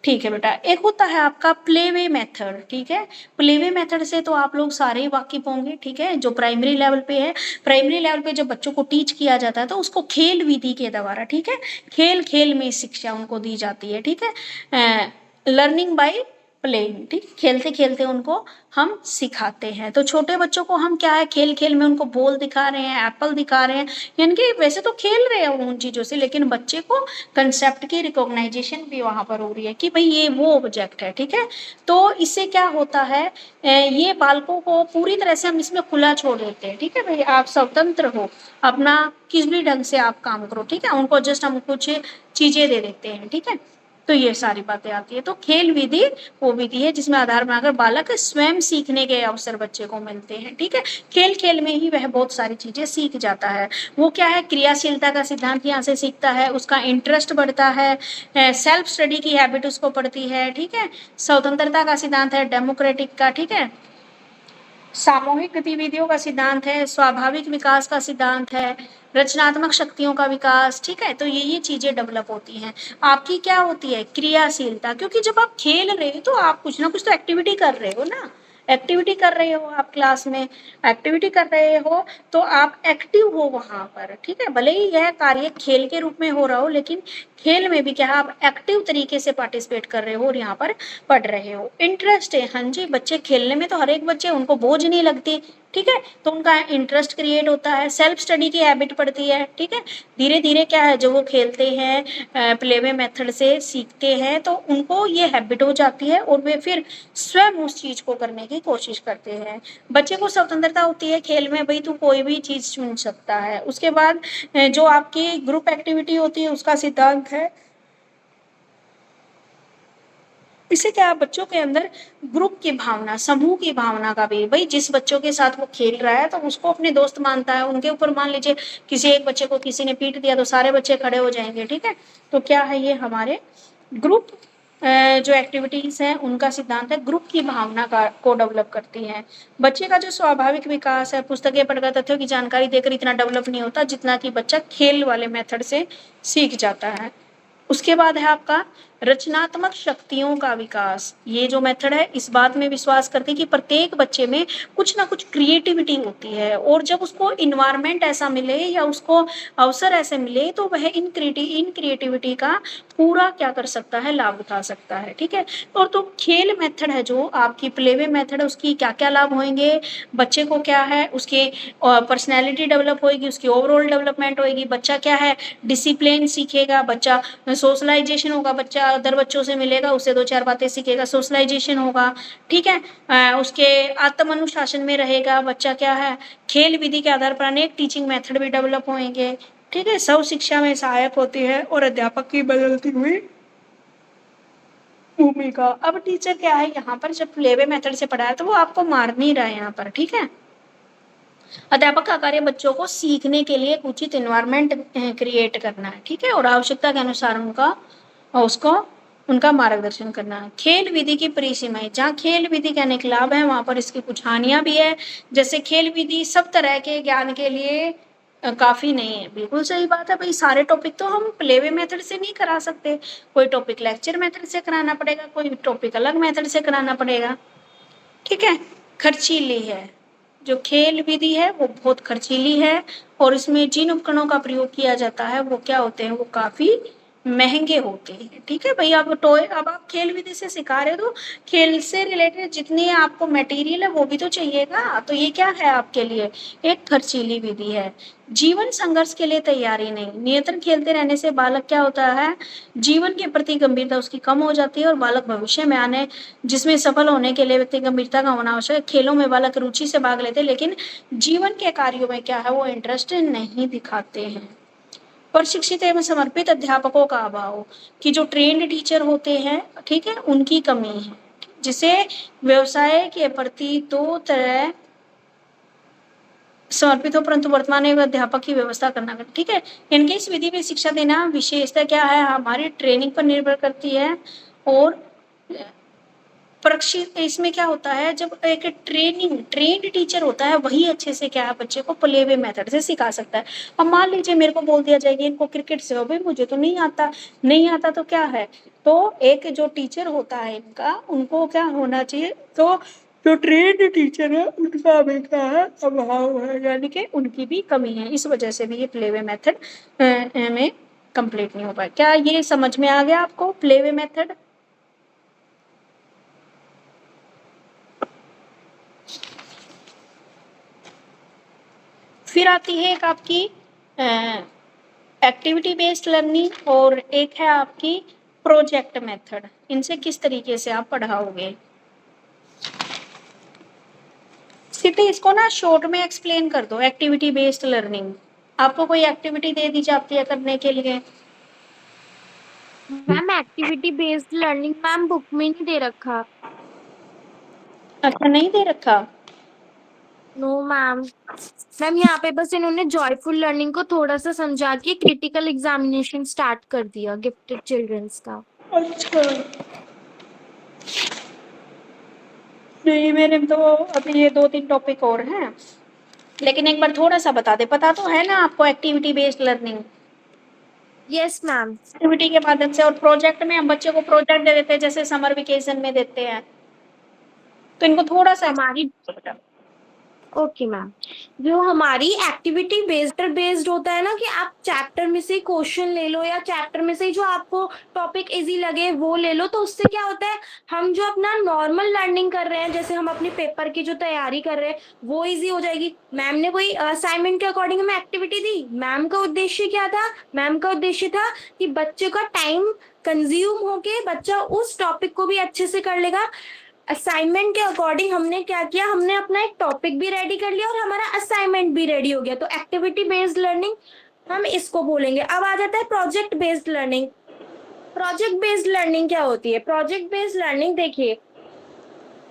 A: ठीक है बेटा। एक होता है आपका प्लेवे मेथड, ठीक है। प्लेवे मेथड से तो आप लोग सारे ही वाकिफ होंगे, ठीक है। जो प्राइमरी लेवल पे है, प्राइमरी लेवल पे जब बच्चों को टीच किया जाता है तो उसको खेल विधि के द्वारा, ठीक है, खेल खेल में शिक्षा उनको दी जाती है, ठीक है। लर्निंग बाय प्लेइंग, ठीक, खेलते खेलते उनको हम सिखाते हैं। तो छोटे बच्चों को हम क्या है, खेल खेल में उनको बॉल दिखा रहे हैं, एप्पल दिखा रहे हैं, यानी कि वैसे तो खेल रहे हैं उन चीजों से, लेकिन बच्चे को कंसेप्ट की रिकॉग्नाइजेशन भी वहां पर हो रही है कि भाई ये वो ऑब्जेक्ट है, ठीक है। तो इससे क्या होता है, ये बालकों को पूरी तरह से हम इसमें खुला छोड़ देते हैं, ठीक है भाई, आप स्वतंत्र हो, अपना किस भी ढंग से आप काम करो, ठीक है। उनको जस्ट हम कुछ चीजें दे देते हैं, ठीक है। तो ये सारी बातें आती है। तो खेल विधि वो विधि है जिसमें आधार बनाकर बालक स्वयं सीखने के अवसर बच्चे को मिलते हैं, ठीक है। खेल खेल में ही वह बहुत सारी चीजें सीख जाता है। वो क्या है, क्रियाशीलता का सिद्धांत यहाँ से सीखता है, उसका इंटरेस्ट बढ़ता है, सेल्फ स्टडी की हैबिट उसको पड़ती है, ठीक है। स्वतंत्रता का सिद्धांत है, डेमोक्रेटिक का, ठीक है। सामूहिक गतिविधियों का सिद्धांत है, स्वाभाविक विकास का सिद्धांत है, रचनात्मक शक्तियों का विकास, ठीक है। तो ये चीजें डेवलप होती हैं। आपकी क्या होती है, क्रियाशीलता, क्योंकि जब आप खेल रहे हो तो आप कुछ ना कुछ तो एक्टिविटी कर रहे हो ना, एक्टिविटी कर रहे हो, आप क्लास में एक्टिविटी कर रहे हो तो आप एक्टिव हो वहां पर, ठीक है। भले ही यह कार्य खेल के रूप में हो रहा हो, लेकिन खेल में भी क्या है, आप एक्टिव तरीके से पार्टिसिपेट कर रहे हो और यहाँ पर पढ़ रहे हो। इंटरेस्ट है, हाँ जी, बच्चे खेलने में तो हर एक बच्चे, उनको बोझ नहीं लगती, ठीक है, तो उनका इंटरेस्ट क्रिएट होता है, सेल्फ स्टडी की हैबिट पड़ती है, ठीक है। धीरे धीरे क्या है, जो वो खेलते हैं प्लेवे मेथड से सीखते हैं तो उनको ये हैबिट हो जाती है और वे फिर स्वयं उस चीज को करने की कोशिश करते हैं। बच्चे को स्वतंत्रता होती है खेल में, भाई तू कोई भी चीज चुन सकता है। उसके बाद जो आपकी ग्रुप एक्टिविटी होती है उसका सिद्धांत है, इससे क्या है, बच्चों के अंदर ग्रुप की भावना, समूह की भावना का भी, भाई जिस बच्चों के साथ वो खेल रहा है तो उसको अपने दोस्त मानता है, उनके ऊपर मान लीजिए किसी एक बच्चे को किसी ने पीट दिया तो सारे बच्चे खड़े हो जाएंगे, ठीक है। तो क्या है, ये हमारे ग्रुप जो एक्टिविटीज हैं उनका सिद्धांत है, ग्रुप की भावना को डेवलप करती है। बच्चे का जो स्वाभाविक विकास है, पुस्तकें पढ़कर तथ्यों की जानकारी देकर इतना डेवलप नहीं होता जितना कि बच्चा खेल वाले मेथड से सीख जाता है। उसके बाद है आपका रचनात्मक शक्तियों का विकास। ये जो मेथड है इस बात में विश्वास करती है कि प्रत्येक बच्चे में कुछ ना कुछ क्रिएटिविटी होती है, और जब उसको इन्वायरमेंट ऐसा मिले या उसको अवसर ऐसे मिले तो वह इन क्रिएटिविटी का पूरा क्या कर सकता है, लाभ उठा सकता है। ठीक है, और तो खेल मेथड है जो आपकी प्लेवे मेथड है, उसकी क्या क्या लाभ होंगे बच्चे को, क्या है उसके पर्सनैलिटी डेवलप होगी, उसकी ओवरऑल डेवलपमेंट होगी, बच्चा क्या है डिसिप्लिन सीखेगा, बच्चा सोशलाइजेशन होगा, बच्चा अदर बच्चों से मिलेगा, उससे दो चार बातें सीखेगा, सोशलाइजेशन होगा। ठीक है, उसके आत्म अनुशासन में रहेगा बच्चा, क्या है खेल विधि के आधार पर अनेक टीचिंग मेथड भी डेवलप होंगे। ठीक है, सब शिक्षा में सहायक होती है और अध्यापक की बदलती हुई भूमिका। अब टीचर क्या है यहाँ पर जब प्लेवे मेथड से पढ़ाया तो वो आपको मार नहीं रहा है यहाँ पर। ठीक है, अध्यापक का कार्य बच्चों को सीखने के लिए एक उचित एनवायरनमेंट क्रिएट करना है। ठीक है, और आवश्यकता के अनुसार उसको उनका मार्गदर्शन करना है। खेल विधि की परिसीमाएं, जहाँ खेल विधि के अनेक लाभ है वहां पर इसकी कुछ हानियां भी है। जैसे खेल विधि सब तरह के ज्ञान के लिए काफी नहीं है। बिल्कुल सही बात है भाई, सारे टॉपिक तो हम प्लेवे मेथड से नहीं करा सकते, कोई टॉपिक लेक्चर मेथड से कराना पड़ेगा, कोई टॉपिक अलग मेथड से कराना पड़ेगा। ठीक है, खर्चीली है, जो खेल विधि है वो बहुत खर्चीली है, और इसमें जिन उपकरणों का प्रयोग किया जाता है वो क्या होते हैं, वो काफी महंगे होते हैं। ठीक है भाई, अब आप खेल विधि से सिखा रहे हो तो खेल से रिलेटेड जितनी आपको मटेरियल है वो भी तो चाहिएगा, तो ये क्या है आपके लिए एक खर्चीली विधि है। जीवन संघर्ष के लिए तैयारी नहीं, निरंतर खेलते रहने से बालक क्या होता है, जीवन के प्रति गंभीरता उसकी कम हो जाती है, और बालक भविष्य में आने जिसमें सफल होने के लिए व्यक्ति गंभीरता का होना आवश्यक है। खेलों में बालक रुचि से भाग लेते हैं लेकिन जीवन के कार्यों में क्या है वो इंटरेस्ट नहीं दिखाते हैं। प्रशिक्षित एवं समर्पित अध्यापकों का अभाव, कि जो ट्रेंड टीचर होते हैं ठीक है उनकी कमी है, जिसे व्यवसाय के प्रति दो तरह समर्पित हो परंतु वर्तमान में अध्यापक की व्यवस्था करना। ठीक है, इनके इस विधि में शिक्षा देना विशेषता क्या है, हमारी ट्रेनिंग पर निर्भर करती है, और प्रशिक्षित इसमें क्या होता है जब एक ट्रेंड टीचर होता है वही अच्छे से क्या है बच्चे को प्लेवे मेथड से सिखा सकता है। अब मान लीजिए मेरे को बोल दिया जाएगा इनको क्रिकेट से, भाई मुझे तो नहीं आता तो क्या है, तो एक जो टीचर होता है इनका उनको क्या होना चाहिए, तो जो ट्रेंड टीचर है उनका भी क्या है अभाव है, यानी कि उनकी भी कमी है, इस वजह से भी ये प्लेवे मेथड में कंप्लीट नहीं हो पाया। क्या ये समझ में आ गया आपको प्लेवे मेथड? फिर आती है एक आपकी एक्टिविटी बेस्ड लर्निंग और एक है आपकी प्रोजेक्ट मेथड। इनसे किस तरीके से आप पढ़ाओगे? सिटी इसको ना शॉर्ट में एक्सप्लेन कर दो। एक्टिविटी बेस्ड लर्निंग, आपको कोई एक्टिविटी दे दी जाती है करने के लिए?
B: Ma'am activity based learning ma'am book में नहीं दे रखा।
A: अच्छा, नहीं दे रखा?
B: नो मैम, मैम यहाँ पे बस इन्होंने जॉयफुल लर्निंग को थोड़ा सा समझा के क्रिटिकल एग्जामिनेशन स्टार्ट कर दिया गिफ्टेड चिल्ड्रंस का।
A: अच्छा, नहीं मेरे तो अभी ये 2-3 टॉपिक और हैं, लेकिन एक बार थोड़ा सा बता दे। पता तो है ना आपको activity based learning?
B: Yes ma'am.
A: Activity के माध्यम से, और प्रोजेक्ट में हम बच्चे को प्रोजेक्ट दे देते हैं जैसे समर वेकेशन में देते हैं, तो इनको थोड़ा सा
B: हमारी ओके मैम, जो हमारी एक्टिविटी बेस्ड होता है ना कि आप चैप्टर में से क्वेश्चन ले लो या चैप्टर में से जो आपको टॉपिक इजी लगे वो ले लो, तो उससे क्या होता है हम जो अपना नॉर्मल लर्निंग कर रहे हैं, जैसे हम अपने पेपर की जो तैयारी कर रहे हैं वो इजी हो जाएगी। मैम ने कोई असाइनमेंट के अकॉर्डिंग हमें एक्टिविटी दी, मैम का उद्देश्य क्या था, मैम का उद्देश्य था कि बच्चे का टाइम कंज्यूम होके बच्चा उस टॉपिक को भी अच्छे से कर लेगा। असाइनमेंट के अकॉर्डिंग हमने क्या किया, हमने अपना एक टॉपिक भी रेडी कर लिया और हमारा असाइनमेंट भी रेडी हो गया, तो एक्टिविटी बेस्ड लर्निंग हम इसको बोलेंगे। अब आ जाता है project based learning. Project based learning क्या होती है? प्रोजेक्ट बेस्ड लर्निंग देखिए,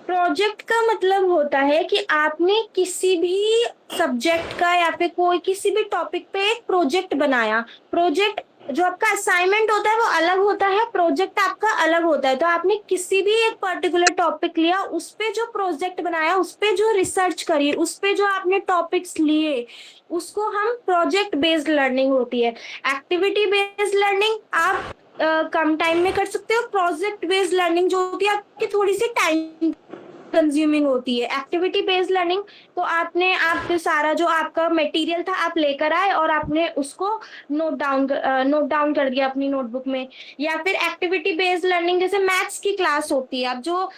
B: प्रोजेक्ट का मतलब होता है कि आपने किसी भी सब्जेक्ट का या फिर कोई किसी भी टॉपिक पे एक प्रोजेक्ट बनाया। प्रोजेक्ट जो आपका असाइनमेंट होता है वो अलग होता है, प्रोजेक्ट आपका अलग होता है। तो आपने किसी भी एक पर्टिकुलर टॉपिक लिया, उस पे जो प्रोजेक्ट बनाया, उस पे जो रिसर्च करी, उस पे जो आपने टॉपिक्स लिए, उसको हम प्रोजेक्ट बेस्ड लर्निंग होती है। एक्टिविटी बेस्ड लर्निंग, आप कम टाइम में कर सकते हो। प्रोजेक्ट बेस्ड लर्निंग जो होती है आपकी थोड़ी सी टाइम कंज्यूमिंग होती है। एक्टिविटी बेस्ड लर्निंग तो आप सारा जो आपका मटेरियल था आप लेकर आए और आपने उसको नोट डाउन कर दिया अपनी नोटबुक में। या फिर एक्टिविटी बेस्ड लर्निंग जैसे मैथ्स की क्लास होती है, अब जो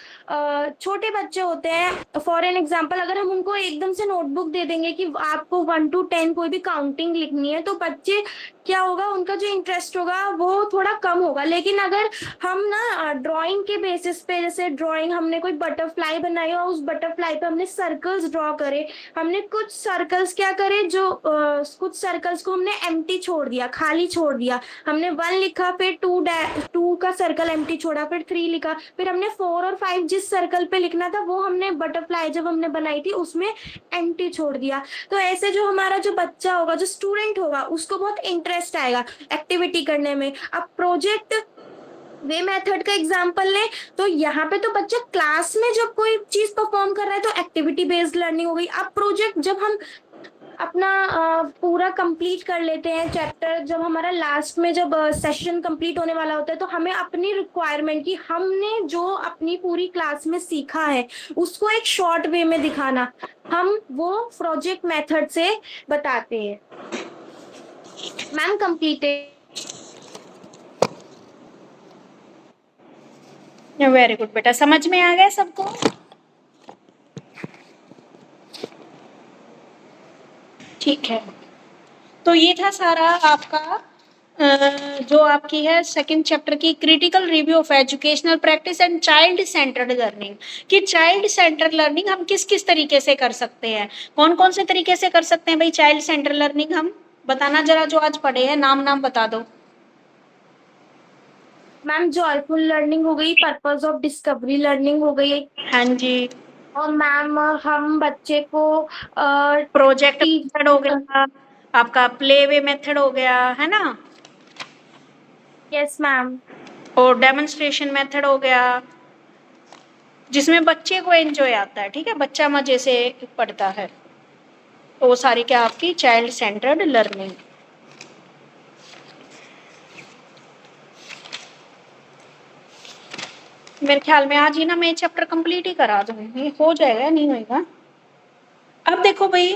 B: छोटे बच्चे होते हैं फॉर एन एग्जांपल, अगर हम उनको एकदम से नोटबुक दे देंगे कि आपको 1 to 10 कोई भी काउंटिंग लिखनी है, तो बच्चे क्या होगा, उनका जो इंटरेस्ट होगा वो थोड़ा कम होगा। लेकिन अगर हम ना ड्राइंग के बेसिस पे, जैसे ड्राइंग हमने कोई बटरफ्लाई बनाई और उस बटरफ्लाई पे हमने सर्कल्स ड्रॉ करे, हमने कुछ सर्कल्स क्या करे, जो कुछ सर्कल्स को हमने एम्प्टी छोड़ दिया, खाली छोड़ दिया। हमने 1 लिखा, फिर 2 का सर्कल एम्प्टी छोड़ा, फिर 3 लिखा, फिर हमने 4 और 5 जिस सर्कल पे लिखना था वो हमने बटरफ्लाई जब हमने बनाई थी उसमें एम्प्टी छोड़ दिया। तो ऐसे जो हमारा जो बच्चा होगा, जो स्टूडेंट होगा, उसको बहुत इंटरेस्ट आएगा एक्टिविटी करने में। अब प्रोजेक्ट वे मेथड का एग्जांपल लें तो यहाँ पे तो बच्चा क्लास में जब कोई चीज परफॉर्म कर रहा है तो एक्टिविटी बेस्ड लर्निंग हो गई। अब प्रोजेक्ट जब हम अपना पूरा कंप्लीट कर लेते हैं चैप्टर, जब हमारा लास्ट में जब सेशन कंप्लीट होने वाला होता है, तो हमें अपनी रिक्वायरमेंट की हमने जो अपनी पूरी क्लास में सीखा है उसको एक शॉर्ट वे में दिखाना, हम वो प्रोजेक्ट मेथड से बताते हैं। Ma'am completed.
A: वेरी गुड बेटा, समझ में आ गया सबको? ठीक है, तो ये था सारा आपका जो आपकी है सेकंड चैप्टर की critical review of educational practice and child centred learning. कि चाइल्ड सेंटर्ड लर्निंग हम किस किस तरीके से कर सकते हैं, कौन कौन से तरीके से कर सकते हैं भाई चाइल्ड सेंटर्ड लर्निंग? हम बताना जरा, जो आज पढ़े हैं नाम बता दो।
B: मैम जॉयफुल लर्निंग हो गई, पर्पस ऑफ डिस्कवरी लर्निंग हो गई,
A: हाँ जी।
B: और मैम हम बच्चे को
A: प्रोजेक्ट
B: टी
A: मेथड हो गया, आपका प्ले वे मेथड हो गया, है ना?
B: Yes ma'am.
A: और डेमोन्स्ट्रेशन मेथड हो गया, जिसमें बच्चे को एंजॉय आता है, ठीक है, बच्चा मजे से पढ़ता है। तो वो सारी क्या आपकी चाइल्ड सेंटर्ड लर्निंग। मेरे ख्याल में आज ही ना मैं चैप्टर कंप्लीट ही करा दूंगी, हो जाएगा नहीं होएगा। अब देखो भाई,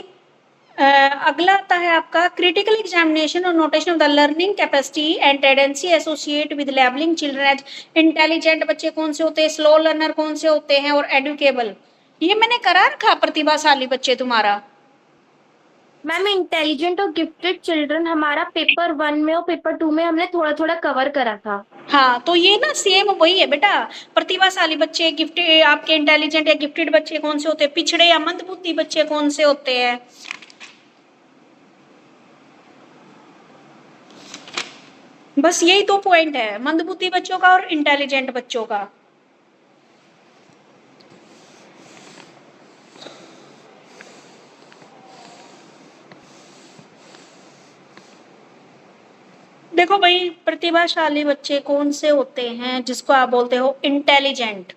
A: अगला आता है आपका क्रिटिकल एग्जामिनेशन और notation of the learning capacity and tendency associate with labeling children as intelligent. बच्चे कौन से होते हैं, स्लो लर्नर कौन से होते हैं, और एडुकेबल। ये मैंने करा रखा प्रतिभाशाली बच्चे तुम्हारा।
B: मैम इंटेलिजेंट और गिफ्टेड चिल्ड्रन हमारा पेपर 1 में और पेपर 2 में हमने थोड़ा थोड़ा कवर करा था।
A: हाँ, तो ये ना सेम वही है बेटा। प्रतिभाशाली बच्चे, गिफ्टेड, आपके इंटेलिजेंट या गिफ्टेड बच्चे कौन से होते हैं, पिछड़े या मंदबुद्धि बच्चे कौन से होते हैं। बस यही 2 पॉइंट है, मंदबुद्धि बच्चों का और इंटेलिजेंट बच्चों का। देखो भाई, प्रतिभाशाली बच्चे कौन से होते हैं, जिसको आप बोलते हो इंटेलिजेंट।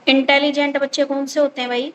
A: इंटेलिजेंट बच्चे कौन से होते हैं भाई,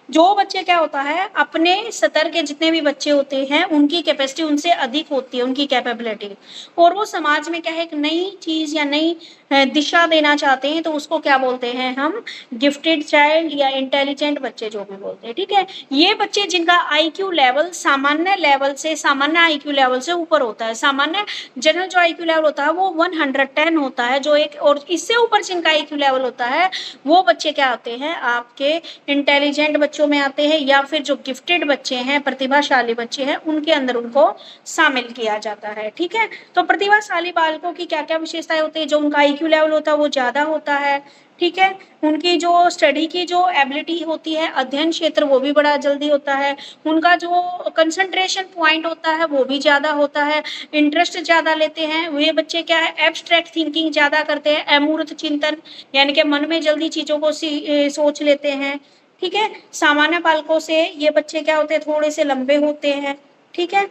A: जो बच्चे क्या होता है, अपने स्तर के जितने भी बच्चे होते हैं उनकी कैपेसिटी उनसे अधिक होती है, उनकी कैपेबिलिटी, और वो समाज में क्या है, एक नई चीज या नई दिशा देना चाहते हैं, तो उसको क्या बोलते हैं हम, गिफ्टेड चाइल्ड या इंटेलिजेंट बच्चे जो भी बोलते हैं, ठीक है। ये बच्चे जिनका आईक्यू लेवल सामान्य लेवल से, सामान्य आईक्यू लेवल से ऊपर होता है। सामान्य जनरल जो आईक्यू लेवल होता है वो 110 होता है, जो एक, और इससे ऊपर जिनका आईक्यू लेवल होता है वो बच्चे क्या होते हैं, आपके इंटेलिजेंट बच्चों में आते हैं, या फिर जो गिफ्टेड बच्चे हैं, प्रतिभाशाली बच्चे हैं, उनके अंदर उनको शामिल किया जाता है, ठीक है। तो प्रतिभाशाली बालकों की क्या क्या विशेषताएं होती है, जो उनका आईक्यू लेवल होता है वो ज्यादा होता है, ठीक है। उनकी जो स्टडी की जो एबिलिटी होती है, अध्ययन क्षेत्र, वो भी बड़ा जल्दी होता है। उनका जो कंसंट्रेशन पॉइंट होता है वो भी ज्यादा होता है। इंटरेस्ट ज्यादा लेते हैं वे बच्चे, क्या है, एब्स्ट्रैक्ट थिंकिंग ज्यादा करते हैं, अमूर्त चिंतन, यानी कि मन में जल्दी चीजों को सोच लेते हैं, ठीक है। सामान्य बालकों से ये बच्चे क्या होते हैं, थोड़े से लंबे होते हैं, ठीक है।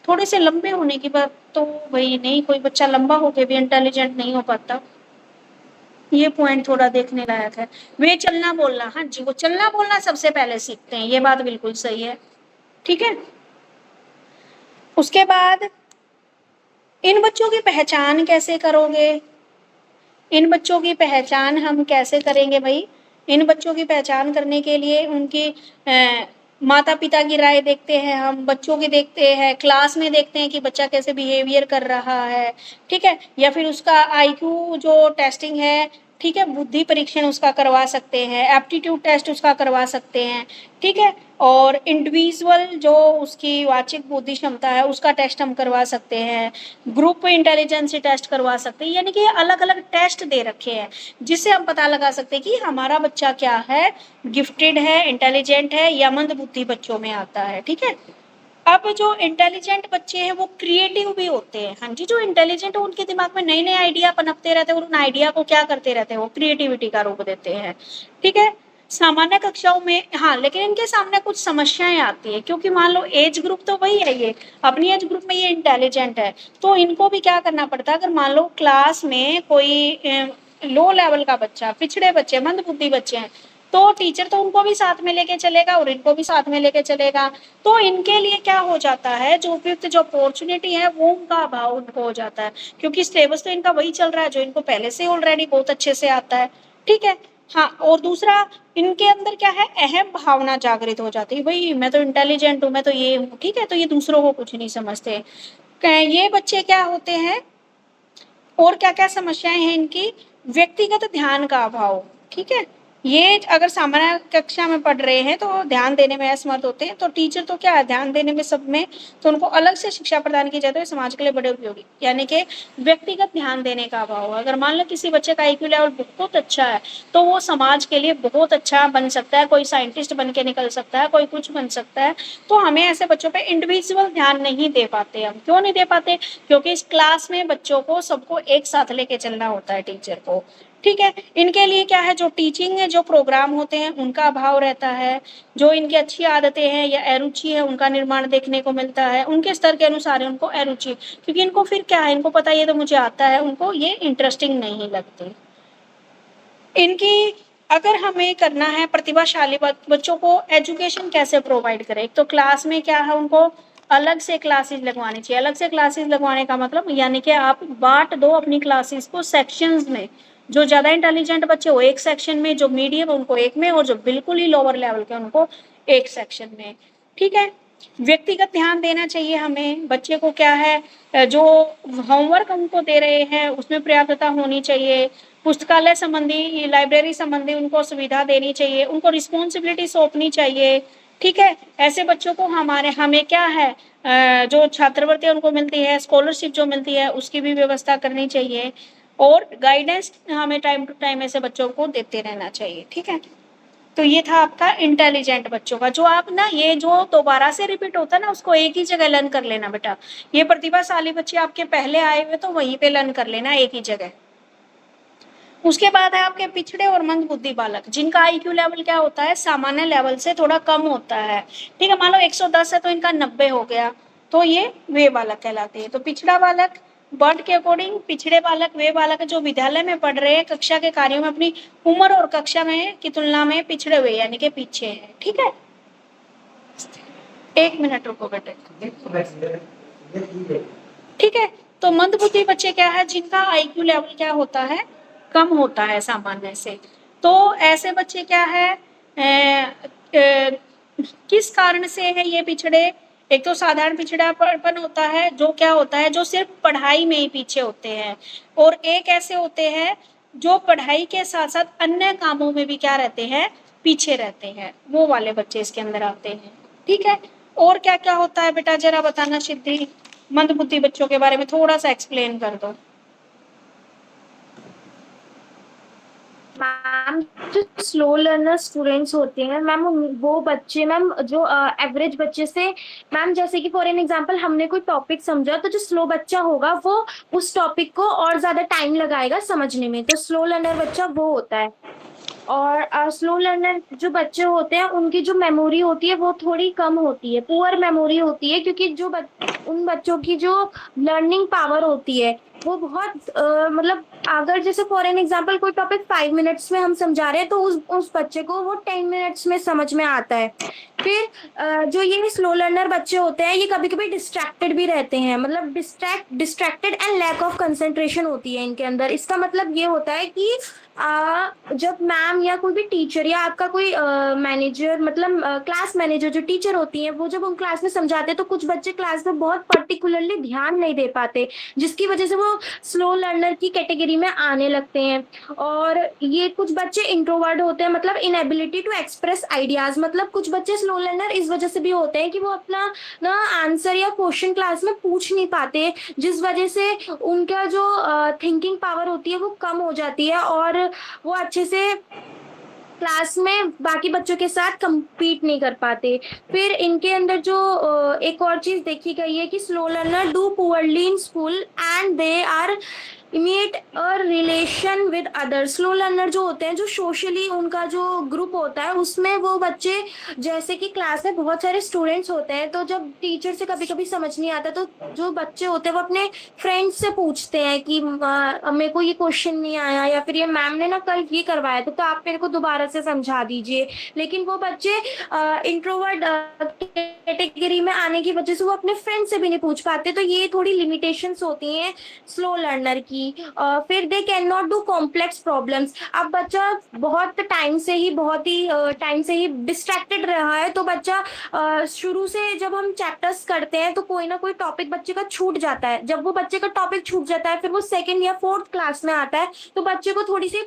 A: थोड़े से लंबे होने की बात तो वही नहीं, कोई बच्चा लंबा होके भी इंटेलिजेंट नहीं हो पाता, ये पॉइंट थोड़ा देखने लायक है। वे चलना बोलना, हाँ जी, वो चलना बोलना सबसे पहले सीखते हैं, ये बात बिल्कुल सही है, ठीक है। उसके बाद इन बच्चों की पहचान कैसे करोगे? इन बच्चों की पहचान हम कैसे करेंगे भाई? इन बच्चों की पहचान करने के लिए उनकी माता पिता की राय देखते हैं, हम बच्चों की देखते हैं, क्लास में देखते हैं कि बच्चा कैसे बिहेवियर कर रहा है, ठीक है, या फिर उसका आईक्यू जो टेस्टिंग है, ठीक है, बुद्धि परीक्षण उसका करवा सकते हैं, एप्टीट्यूड टेस्ट उसका करवा सकते हैं, ठीक है, और इंडिविजुअल जो उसकी वाचिक बुद्धि क्षमता है उसका टेस्ट हम करवा सकते हैं, ग्रुप इंटेलिजेंस टेस्ट करवा सकते हैं, यानी कि अलग अलग टेस्ट दे रखे हैं जिससे हम पता लगा सकते हैं कि हमारा बच्चा क्या है, गिफ्टेड है, इंटेलिजेंट है या मंद बुद्धि बच्चों में आता है, ठीक है। अब जो इंटेलिजेंट बच्चे हैं वो क्रिएटिव भी होते हैं। हाँ जी, जो इंटेलिजेंट है उनके दिमाग में नए नए आइडिया पनपते रहते हैं और उन आइडिया को क्या करते रहते हैं, वो क्रिएटिविटी का रूप देते हैं, ठीक है। सामान्य कक्षाओं में हाँ, लेकिन इनके सामने कुछ समस्याएं आती है, क्योंकि मान लो एज ग्रुप तो वही है, ये अपनी एज ग्रुप में ये इंटेलिजेंट है, तो इनको भी क्या करना पड़ता है, अगर मान लो क्लास में कोई लो लेवल का बच्चा, पिछड़े बच्चे, मंद बुद्धि बच्चे हैं, तो टीचर तो उनको भी साथ में लेके चलेगा और इनको भी साथ में लेके चलेगा, तो इनके लिए क्या हो जाता है, जो उपयुक्त जो अपॉर्चुनिटी है वो उनका अभाव उनको हो जाता है, क्योंकि सिलेबस तो इनका वही चल रहा है जो इनको पहले से ऑलरेडी बहुत अच्छे से आता है, ठीक है। हाँ, और दूसरा, इनके अंदर क्या है, अहम भावना जागृत हो जाती है, भाई मैं तो इंटेलिजेंट हूँ, मैं तो ये हूँ, ठीक है, तो ये दूसरों को कुछ नहीं समझते। ये बच्चे क्या होते हैं, और क्या क्या समस्याएं हैं इनकी, व्यक्तिगत ध्यान का अभाव, ठीक है, ये अगर सामान्य कक्षा में पढ़ रहे हैं तो ध्यान देने में असमर्थ होते हैं, तो टीचर तो क्या है, ध्यान देने में सब में, तो उनको अलग से शिक्षा प्रदान की जाती है, समाज के लिए बड़े उपयोगी, यानी कि व्यक्तिगत ध्यान देने का अभाव। अगर मान लो किसी बच्चे का आईक्यू लेवल बहुत अच्छा है तो वो समाज के लिए बहुत अच्छा बन सकता है, कोई साइंटिस्ट बन के निकल सकता है, कोई कुछ बन सकता है, तो हमें ऐसे बच्चों पे इंडिविजुअल ध्यान नहीं दे पाते। हम क्यों नहीं दे पाते? क्योंकि इस क्लास में बच्चों को सबको एक साथ लेके चलना होता है, टीचर को, ठीक है। इनके लिए क्या है, जो टीचिंग है, जो प्रोग्राम होते हैं उनका अभाव रहता है, जो इनकी अच्छी आदतें हैं या अरुचि है उनका निर्माण देखने को मिलता है, उनके स्तर के अनुसार है उनको अरुचि, क्योंकि इनको फिर क्या है, इनको पता है ये तो मुझे आता है, उनको ये इंटरेस्टिंग नहीं लगती। इनकी अगर हमें करना है प्रतिभाशाली बच्चों को एजुकेशन कैसे प्रोवाइड करें, एक तो क्लास में क्या है, उनको अलग से क्लासेस लगवानी चाहिए। अलग से क्लासेस लगवाने का मतलब यानी कि आप बांट दो अपनी क्लासेस को सेक्शंस में, जो ज्यादा इंटेलिजेंट बच्चे वो एक सेक्शन में, जो मीडियम उनको एक में, और जो बिल्कुल ही लोअर लेवल के उनको एक सेक्शन में, ठीक है। व्यक्तिगत ध्यान देना चाहिए हमें, बच्चे को क्या है, जो होमवर्क उनको दे रहे हैं उसमें पर्याप्तता होनी चाहिए, पुस्तकालय संबंधी, लाइब्रेरी संबंधी उनको सुविधा देनी चाहिए, उनको रिस्पॉन्सिबिलिटी सौंपनी चाहिए, ठीक है। ऐसे बच्चों को हमें क्या है, जो छात्रवृत्ति उनको मिलती है, स्कॉलरशिप जो मिलती है उसकी भी व्यवस्था करनी चाहिए, और गाइडेंस हमें टाइम टू टाइम ऐसे बच्चों को देते रहना चाहिए, ठीक है। तो ये था आपका इंटेलिजेंट बच्चों का, जो आप ना ये जो दोबारा से रिपीट होता है ना उसको एक ही जगह लर्न कर लेना बेटा। ये प्रतिभाशाली बच्चे आपके पहले आए हुए तो वहीं पे लर्न कर लेना एक ही जगह। उसके बाद है आपके पिछड़े और मंद बुद्धि बालक, जिनका आईक्यू लेवल क्या होता है, सामान्य लेवल से थोड़ा कम होता है, ठीक है। मान लो 110 है तो इनका 90 हो गया, तो ये वे बालक कहलाते हैं। तो पिछड़ा बालक बर्ड के अकॉर्डिंग पिछड़े बालक वे बालक जो विद्यालय में पढ़ रहे हैं, कक्षा के कार्यों में अपनी उम्र और कक्षा में की तुलना में पिछड़े हुए यानी कि पीछे है, ठीक है। 1 मिनट रुको बेटे, ठीक है। तो मंद बुद्धि बच्चे क्या है, जिनका आईक्यू लेवल क्या होता है, कम होता है सामान्य से। तो ऐसे बच्चे क्या है, किस कारण से है ये पिछड़े? एक तो साधारण पिछड़ापन होता है, जो क्या होता है, जो सिर्फ पढ़ाई में ही पीछे होते हैं, और एक ऐसे होते हैं जो पढ़ाई के साथ साथ अन्य कामों में भी क्या रहते हैं, पीछे रहते हैं, वो वाले बच्चे इसके अंदर आते हैं, ठीक है। और क्या क्या होता है बेटा, जरा बताना सिद्धि, मंद बुद्धि बच्चों के बारे में थोड़ा सा एक्सप्लेन कर दो।
B: मैम, जो स्लो लर्नर स्टूडेंट्स होते हैं मैम, वो बच्चे मैम जो एवरेज बच्चे से, मैम जैसे कि फॉर एन एग्जांपल हमने कोई टॉपिक समझा तो जो स्लो बच्चा होगा वो उस टॉपिक को और ज्यादा टाइम लगाएगा समझने में, तो स्लो लर्नर बच्चा वो होता है। और स्लो लर्नर जो बच्चे होते हैं उनकी जो मेमोरी होती है वो थोड़ी कम होती है, पुअर मेमोरी होती है, क्योंकि जो उन बच्चों की जो लर्निंग पावर होती है वो बहुत मतलब अगर जैसे फॉर एन एग्जांपल कोई टॉपिक 5 मिनट्स में हम समझा रहे हैं तो उस बच्चे को वो 10 मिनट्स में समझ में आता है। फिर जो ये स्लो लर्नर बच्चे होते हैं ये कभी कभी डिस्ट्रैक्टेड भी रहते हैं, मतलब distracted and lack of concentration होती है इनके अंदर। इसका मतलब ये होता है कि जब मैम या कोई भी टीचर या आपका कोई मैनेजर, मतलब क्लास मैनेजर जो टीचर होती है, वो जब उन क्लास में समझाते हैं तो कुछ बच्चे क्लास में बहुत पर्टिकुलरली ध्यान नहीं दे पाते, जिसकी वजह से वो स्लो लर्नर की कैटेगरी में आने लगते हैं। और ये कुछ बच्चे इंट्रोवर्ट होते हैं, मतलब इनएबिलिटी टू एक्सप्रेस आइडियाज, मतलब कुछ बच्चे स्लो लर्नर इस वजह से भी होते हैं कि वो अपना ना आंसर या क्वेश्चन क्लास में पूछ नहीं पाते, जिस वजह से उनका जो थिंकिंग पावर होती है वो कम हो जाती है और वो अच्छे से क्लास में बाकी बच्चों के साथ compete नहीं कर पाते। फिर इनके अंदर जो एक और चीज देखी गई है कि slow learner do poorly in school and they are emit a relation with other. Slow learner जो होते हैं, जो सोशली उनका जो ग्रुप होता है उसमें वो बच्चे, जैसे कि क्लास में बहुत सारे स्टूडेंट्स होते हैं तो जब टीचर से कभी कभी समझ नहीं आता तो जो बच्चे होते हैं वो अपने फ्रेंड्स से पूछते हैं कि मेरे को ये क्वेश्चन नहीं आया या फिर ये मैम ने ना कल ये करवाया था तो आप मेरे को दोबारा से समझा दीजिए। लेकिन वो बच्चे इंट्रोवर्ट कैटेगरी में आने की वजह से वो अपने फ्रेंड से भी नहीं पूछ पाते, तो ये थोड़ी लिमिटेशंस होती हैं स्लो लर्नर की। फिर they can not do complex problems. अब बच्चा बहुत ही टाइम से ही डिस्ट्रैक्टेड रहा है तो बच्चा शुरू से जब हम चैप्टर्स करते हैं तो कोई ना कोई टॉपिक बच्चे का छूट जाता है। जब वो बच्चे का टॉपिक छूट जाता है फिर वो सेकेंड या फोर्थ क्लास में आता है तो बच्चे को थोड़ी सी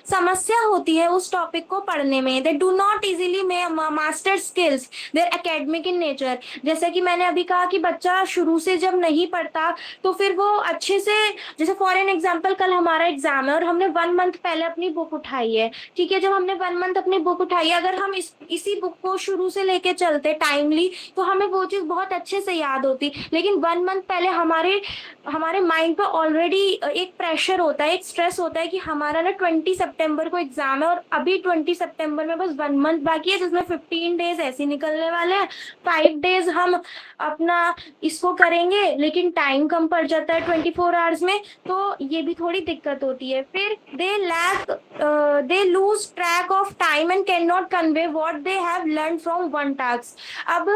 B: समस्या होती है उस टॉपिक को पढ़ने में। They do not easily master skills their academic in nature. जैसा कि मैंने अभी कहा कि बच्चा शुरू से जब नहीं पढ़ता तो फिर वो अच्छे से, जैसे फॉर एन एग्जाम्पल कल हमारा एग्जाम है और हमने 1 मंथ पहले अपनी बुक उठाई है, ठीक है, जब हमने 1 मंथ अपनी बुक उठाई है अगर हम इसी बुक को शुरू से लेके चलते टाइमली तो हमें वो चीज बहुत अच्छे से याद होती। लेकिन 1 मंथ पहले हमारे हमारे माइंड पे ऑलरेडी एक प्रेशर होता है, एक स्ट्रेस होता है कि हमारा ना 20 सितंबर को एग्जाम है और अभी 20 सितंबर में बस 1 मंथ बाकी है जिसमें 15 डेज ऐसे निकलने वाले हैं। 5 डेज हम अपना इसको करेंगे लेकिन टाइम कम पड़ जाता है 24 आवर्स में, तो ये भी थोड़ी दिक्कत होती है। फिर they lose track of time and can not convey what they have learn from one task. अब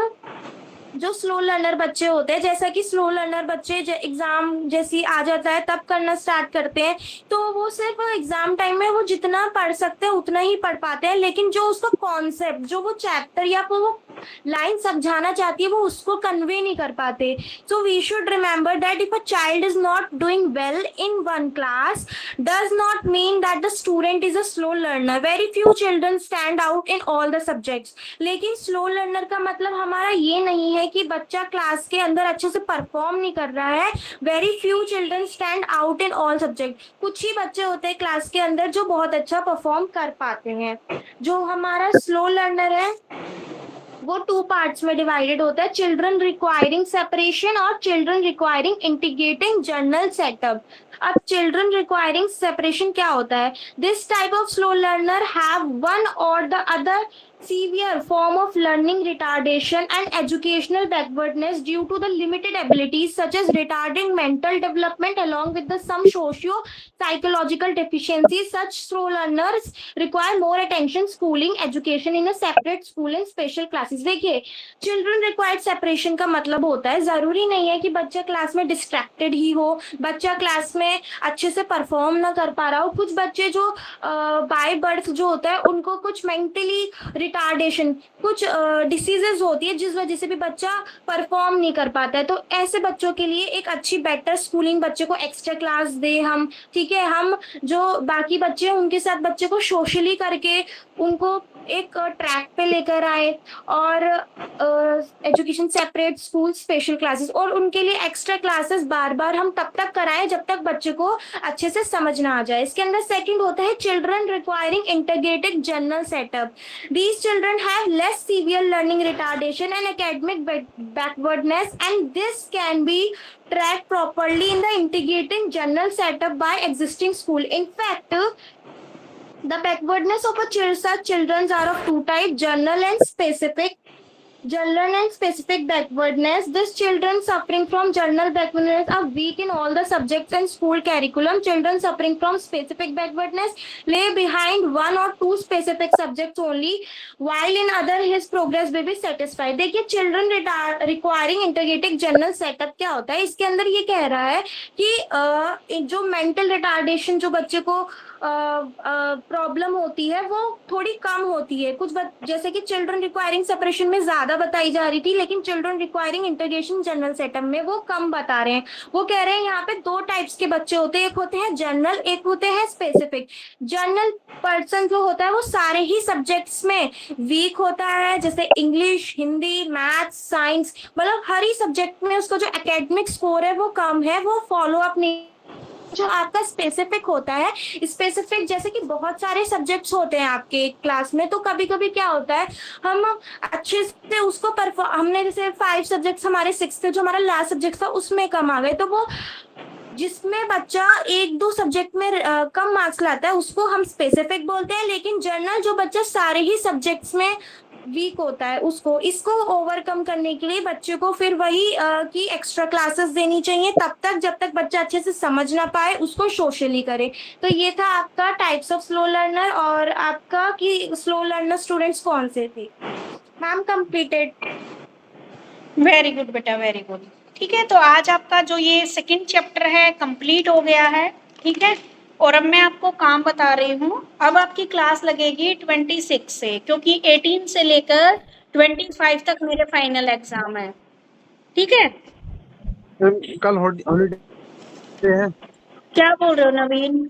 B: जो स्लो लर्नर बच्चे होते हैं, जैसा कि स्लो लर्नर बच्चे एग्जाम जैसी आ जाता है तब करना स्टार्ट करते हैं तो वो सिर्फ एग्जाम टाइम में वो जितना पढ़ सकते हैं उतना ही पढ़ पाते हैं, लेकिन जो उसका कॉन्सेप्ट, जो वो चैप्टर या फिर वो लाइन समझाना चाहती है वो उसको कन्वे नहीं कर पाते। So we should remember that if a child is not doing well in one class does not mean that the student is a slow learner. Very few children stand out in all the subjects. लेकिन slow learner का मतलब हमारा ये नहीं है कि बच्चा class के अंदर अच्छे से परफॉर्म नहीं कर रहा है। Very few children stand out in all subject. कुछ ही बच्चे होते हैं क्लास के अंदर जो बहुत अच्छा परफॉर्म कर पाते हैं। जो हमारा स्लो लर्नर है वो 2 पार्ट्स में डिवाइडेड होता है, चिल्ड्रन रिक्वायरिंग सेपरेशन और children requiring integrating general setup. अब चिल्ड्रन रिक्वायरिंग सेपरेशन क्या होता है? This type of slow learner have one or the other severe form of learning retardation and educational backwardness due to the limited abilities such as retarding mental development along with the some socio psychological deficiencies. Such slow learners require more attention, schooling, education in a separate school and special classes. देखिए, children required separation का मतलब होता है जरूरी नहीं है कि बच्चा क्लास में डिस्ट्रैक्टेड ही हो, बच्चा क्लास में अच्छे से परफॉर्म ना कर पा रहा हो। कुछ बच्चे जो बाय बर्थ जो होता है उनको कुछ मेंटली रिटार्डेशन, कुछ डिसीजेस होती है जिस वजह से भी बच्चा परफॉर्म नहीं कर पाता है। तो ऐसे बच्चों के लिए एक अच्छी बेटर स्कूलिंग बच्चे को एक्स्ट्रा क्लास दे हम, ठीक है, हम जो बाकी बच्चे हैं उनके साथ बच्चे को सोशली करके उनको एक ट्रैक पे लेकर आए और education separate school special classes, और उनके लिए एक्स्ट्रा क्लासेस बार बार हम तब तक कराएं जब तक बच्चे को अच्छे से समझ ना आ जाए। इसके अंदर सेकंड होता है children requiring integrated general setup. These children have less severe learning retardation and academic backwardness and this can be tracked properly in the integrating general setup by existing school. In fact, the backwardness of such children are of two types, general and specific. General and specific backwardness. These children suffering from general backwardness are weak in all the subjects and school curriculum. Children suffering from specific backwardness lay behind one or two specific subjects only, while in other his progress will be satisfied. देखिए, children requiring integrated general setup क्या होता है, इसके अंदर ये कह रहा है कि जो mental retardation जो बच्चे को प्रॉब्लम होती है वो थोड़ी कम होती है। कुछ जैसे कि चिल्ड्रन रिक्वायरिंग सेपरेशन में ज्यादा बताई जा रही थी, लेकिन children requiring integration general setup में वो कम बता रहे हैं। वो कह रहे हैं यहाँ पे दो टाइप्स के बच्चे होते हैं, एक होते हैं जनरल, एक होते हैं स्पेसिफिक। जनरल पर्सन जो होता है वो सारे ही सब्जेक्ट्स में वीक होता है, जैसे इंग्लिश, हिंदी, मैथ्स, साइंस, मतलब हर ही सब्जेक्ट में उसका जो एकेडमिक स्कोर है वो कम है, वो फॉलो अप नहीं। जो आपका स्पेसिफिक होता है, स्पेसिफिक जैसे कि बहुत सारे सब्जेक्ट्स होते हैं आपके क्लास में, तो कभी कभी क्या होता है, हम अच्छे से उसको हमने जैसे 5 सब्जेक्ट्स हमारे 6 थे, जो हमारा लास्ट सब्जेक्ट था उसमें कम आ गए, तो वो जिसमें बच्चा एक दो सब्जेक्ट में कम मार्क्स लाता है उसको हम स्पेसिफिक बोलते हैं, लेकिन जनरल जो बच्चा सारे ही सब्जेक्ट्स में वीक होता है उसको, इसको ओवरकम करने के लिए बच्चे को फिर वही कि एक्स्ट्रा क्लासेस देनी चाहिए, तब तक जब तक बच्चा अच्छे से समझ ना पाए उसको सोशली करे। तो ये था आपका टाइप्स ऑफ स्लो लर्नर, और आपका कि स्लो लर्नर स्टूडेंट्स कौन से थे। Ma'am completed.
A: वेरी गुड बेटा, वेरी गुड। ठीक है, तो आज आपका जो ये सेकंड चैप्टर है कंप्लीट हो गया है। ठीक है, और अब मैं आपको काम बता रही हूँ। अब आपकी क्लास लगेगी 26 से, क्योंकि 18 से लेकर 25 तक मेरे फाइनल एग्जाम है। ठीक है,
C: कल हॉलीडे है।
A: क्या बोल रहे हो नवीन?